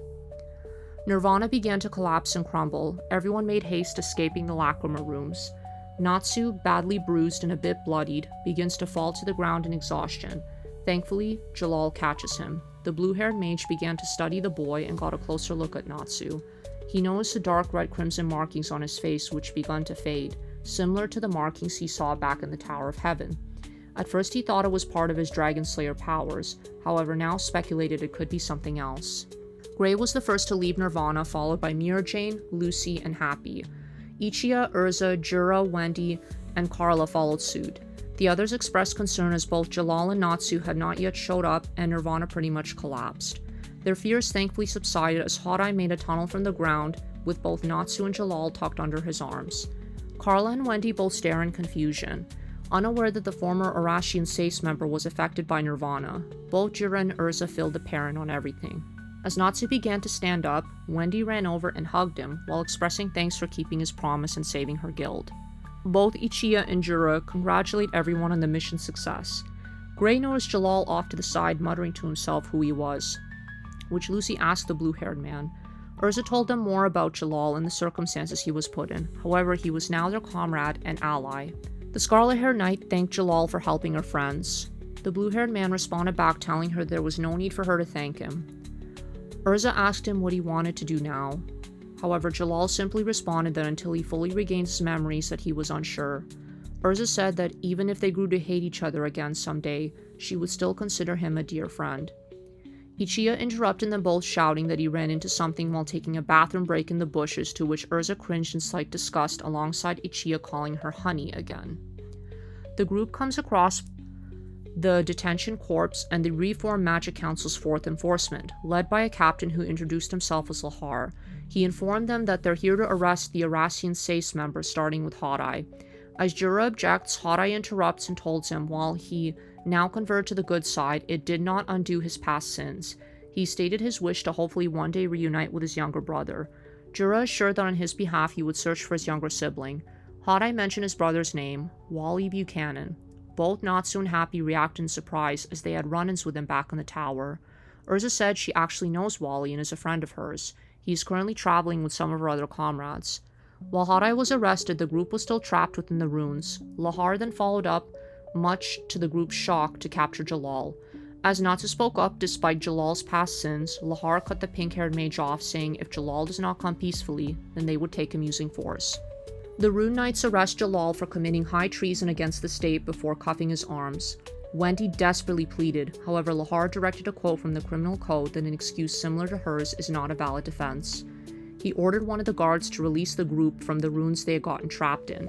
Nirvana began to collapse and crumble. Everyone made haste escaping the lacrima rooms. Natsu, badly bruised and a bit bloodied, begins to fall to the ground in exhaustion. Thankfully, Jalal catches him. The blue-haired mage began to study the boy and got a closer look at Natsu. He noticed the dark red-crimson markings on his face which begun to fade, similar to the markings he saw back in the Tower of Heaven. At first he thought it was part of his Dragon Slayer powers, however now speculated it could be something else. Gray was the first to leave Nirvana, followed by Mira Jane, Lucy, and Happy. Ichiya, Urza, Jura, Wendy, and Carla followed suit. The others expressed concern as both Jalal and Natsu had not yet showed up and Nirvana pretty much collapsed. Their fears thankfully subsided as Hot-Eye made a tunnel from the ground, with both Natsu and Jalal tucked under his arms. Carla and Wendy both stare in confusion, unaware that the former Oracion Seis member was affected by Nirvana. Both Jura and Urza filled the parent on everything. As Natsu began to stand up, Wendy ran over and hugged him while expressing thanks for keeping his promise and saving her guild. Both Ichiya and Jura congratulate everyone on the mission's success. Gray noticed Jalal off to the side muttering to himself who he was, which Lucy asked the blue-haired man. Urza told them more about Jalal and the circumstances he was put in. However, he was now their comrade and ally. The scarlet-haired knight thanked Jalal for helping her friends. The blue-haired man responded back telling her there was no need for her to thank him. Urza asked him what he wanted to do now. However, Jalal simply responded that until he fully regained his memories that he was unsure. Urza said that even if they grew to hate each other again someday, she would still consider him a dear friend. Ichiya interrupted them both, shouting that he ran into something while taking a bathroom break in the bushes, to which Urza cringed in slight disgust alongside Ichiya calling her honey again. The group comes across the detention corpse and the reformed Magic Council's fourth enforcement, led by a captain who introduced himself as Lahar. He informed them that they're here to arrest the Oracion Seis members, starting with Hot-Eye. As Jura objects, Hot-Eye interrupts and tells him while he now converted to the good side, it did not undo his past sins. He stated his wish to hopefully one day reunite with his younger brother. Jura assured that on his behalf he would search for his younger sibling. Hot-Eye mentioned his brother's name, Wally Buchanan. Both Natsu and Happy reacted in surprise as they had run-ins with him back in the tower. Urza said she actually knows Wally and is a friend of hers. He is currently traveling with some of her other comrades. While Hot-Eye was arrested, the group was still trapped within the ruins. Lahar then followed up, much to the group's shock, to capture Jalal. As Natsu spoke up despite Jalal's past sins, Lahar cut the pink-haired mage off, saying if Jalal does not come peacefully, then they would take him using force. The Rune Knights arrest Jalal for committing high treason against the state before cuffing his arms. Wendy desperately pleaded, however Lahar directed a quote from the criminal code that an excuse similar to hers is not a valid defense. He ordered one of the guards to release the group from the ruins they had gotten trapped in.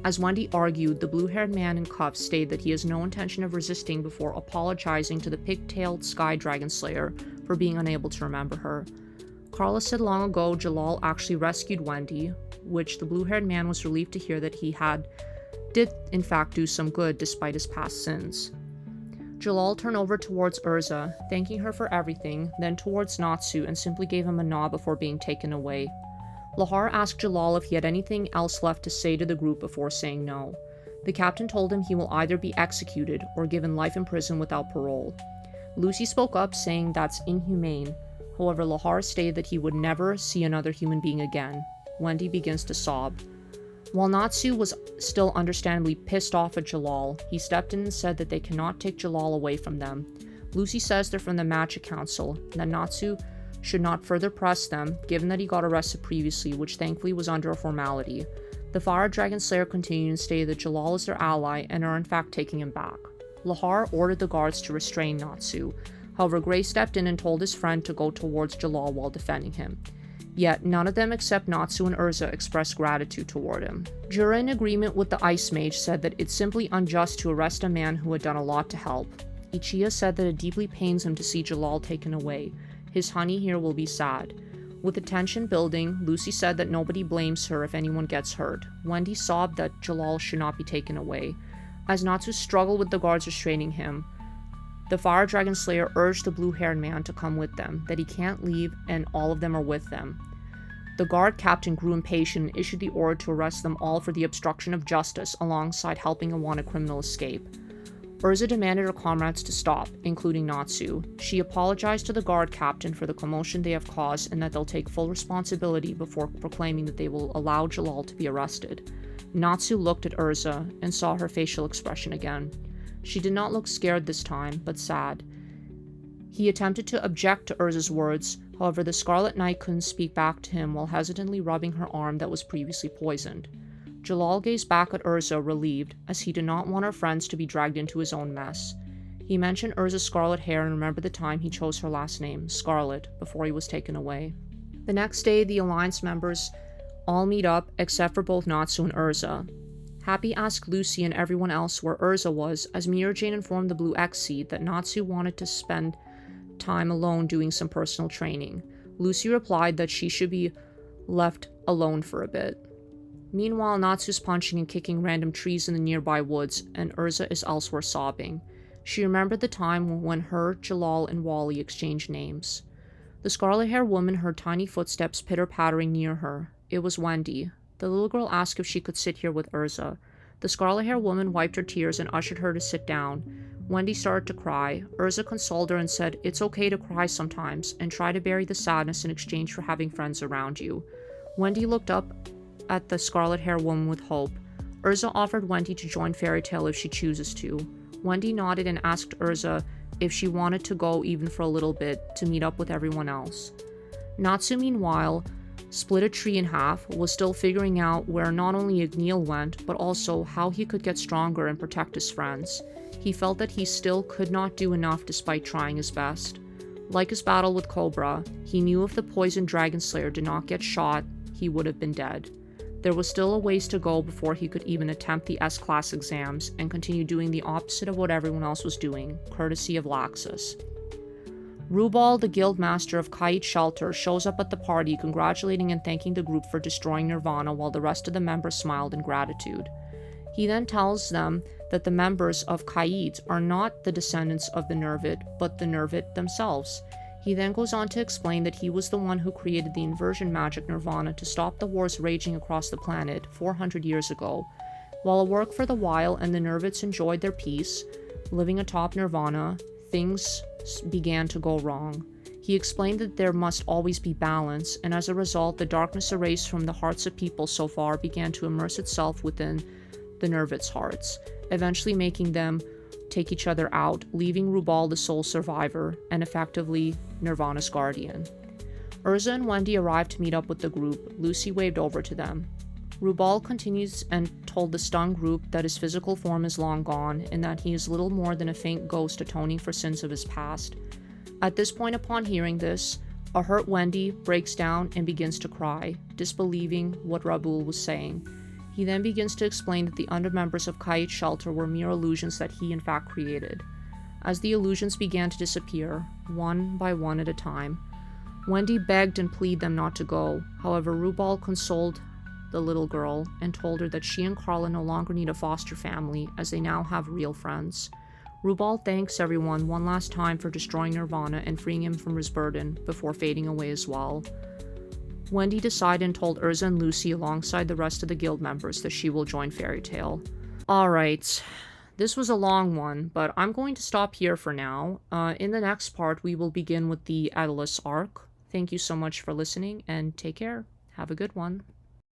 As Wendy argued, the blue-haired man in cuffs stated that he has no intention of resisting before apologizing to the pig-tailed Sky Dragon Slayer for being unable to remember her. Carla said long ago Jalal actually rescued Wendy, which the blue-haired man was relieved to hear that he did in fact do some good despite his past sins. Jalal turned over towards Urza, thanking her for everything, then towards Natsu and simply gave him a nod before being taken away. Lahar asked Jalal if he had anything else left to say to the group before saying no. The captain told him he will either be executed or given life in prison without parole. Lucy spoke up, saying that's inhumane. However, Lahar stated that he would never see another human being again. Wendy begins to sob. While Natsu was still understandably pissed off at Jalal, he stepped in and said that they cannot take Jalal away from them. Lucy says they're from the Magic Council, and that Natsu should not further press them, given that he got arrested previously, which thankfully was under a formality. The Fire Dragon Slayer continued and stated that Jalal is their ally and are in fact taking him back. Lahar ordered the guards to restrain Natsu. However, Gray stepped in and told his friend to go towards Jalal while defending him. Yet, none of them except Natsu and Urza expressed gratitude toward him. Jura, in agreement with the Ice Mage, said that it's simply unjust to arrest a man who had done a lot to help. Ichiya said that it deeply pains him to see Jalal taken away. His honey here will be sad. With the tension building, Lucy said that nobody blames her if anyone gets hurt. Wendy sobbed that Jalal should not be taken away. As Natsu struggled with the guards restraining him, the Fire Dragon Slayer urged the blue-haired man to come with them, that he can't leave and all of them are with them. The guard captain grew impatient and issued the order to arrest them all for the obstruction of justice alongside helping a wanted criminal escape. Urza demanded her comrades to stop, including Natsu. She apologized to the guard captain for the commotion they have caused and that they'll take full responsibility before proclaiming that they will allow Jalal to be arrested. Natsu looked at Urza and saw her facial expression again. She did not look scared this time, but sad. He attempted to object to Urza's words, however the Scarlet Knight couldn't speak back to him while hesitantly rubbing her arm that was previously poisoned. Jalal gazed back at Urza, relieved, as he did not want her friends to be dragged into his own mess. He mentioned Urza's scarlet hair and remembered the time he chose her last name, Scarlet, before he was taken away. The next day, the Alliance members all meet up, except for both Natsu and Urza. Happy asked Lucy and everyone else where Urza was, as Mirror Jane informed the Blue X Seed that Natsu wanted to spend time alone doing some personal training. Lucy replied that she should be left alone for a bit. Meanwhile, Natsu's punching and kicking random trees in the nearby woods, and Urza is elsewhere sobbing. She remembered the time when her, Jalal, and Wally exchanged names. The scarlet-haired woman heard tiny footsteps pitter-pattering near her. It was Wendy. The little girl asked if she could sit here with Urza. The scarlet-haired woman wiped her tears and ushered her to sit down. Wendy started to cry. Urza consoled her and said, "It's okay to cry sometimes, and try to bury the sadness in exchange for having friends around you." Wendy looked up at the scarlet-haired woman with hope. Urza offered Wendy to join Fairy Tale if she chooses to. Wendy nodded and asked Urza if she wanted to go even for a little bit to meet up with everyone else. Natsu, meanwhile, split a tree in half, was still figuring out where not only Igneel went, but also how he could get stronger and protect his friends. He felt that he still could not do enough despite trying his best. Like his battle with Cobra, he knew if the poisoned Dragon Slayer did not get shot, he would have been dead. There was still a ways to go before he could even attempt the S-Class exams and continue doing the opposite of what everyone else was doing, courtesy of Laxus. Rubal, the guild master of Kait Shelter, shows up at the party congratulating and thanking the group for destroying Nirvana while the rest of the members smiled in gratitude. He then tells them that the members of Kait are not the descendants of the Nervit, but the Nervit themselves. He then goes on to explain that he was the one who created the inversion magic Nirvana to stop the wars raging across the planet 400 years ago. While it worked for the while and the Nervits enjoyed their peace, living atop Nirvana, things began to go wrong. He explained that there must always be balance, and as a result, the darkness erased from the hearts of people so far began to immerse itself within the Nervits' hearts, eventually making them take each other out, leaving Rubal the sole survivor, and effectively Nirvana's guardian. Urza and Wendy arrived to meet up with the group. Lucy waved over to them. Rubal continues and told the stunned group that his physical form is long gone, and that he is little more than a faint ghost atoning for sins of his past. At this point, upon hearing this, a hurt Wendy breaks down and begins to cry, disbelieving what Rabul was saying. He then begins to explain that the under-members of Kait Shelter were mere illusions that he in fact created. As the illusions began to disappear, one by one at a time, Wendy begged and pleaded them not to go. However, Rubal consoled the little girl and told her that she and Carla no longer need a foster family, as they now have real friends. Rubal thanks everyone one last time for destroying Nirvana and freeing him from his burden, before fading away as well. Wendy decided and told Urza and Lucy alongside the rest of the guild members that she will join Fairy Tale. Alright, this was a long one, but I'm going to stop here for now. In the next part, we will begin with the Atlas arc. Thank you so much for listening, and take care. Have a good one.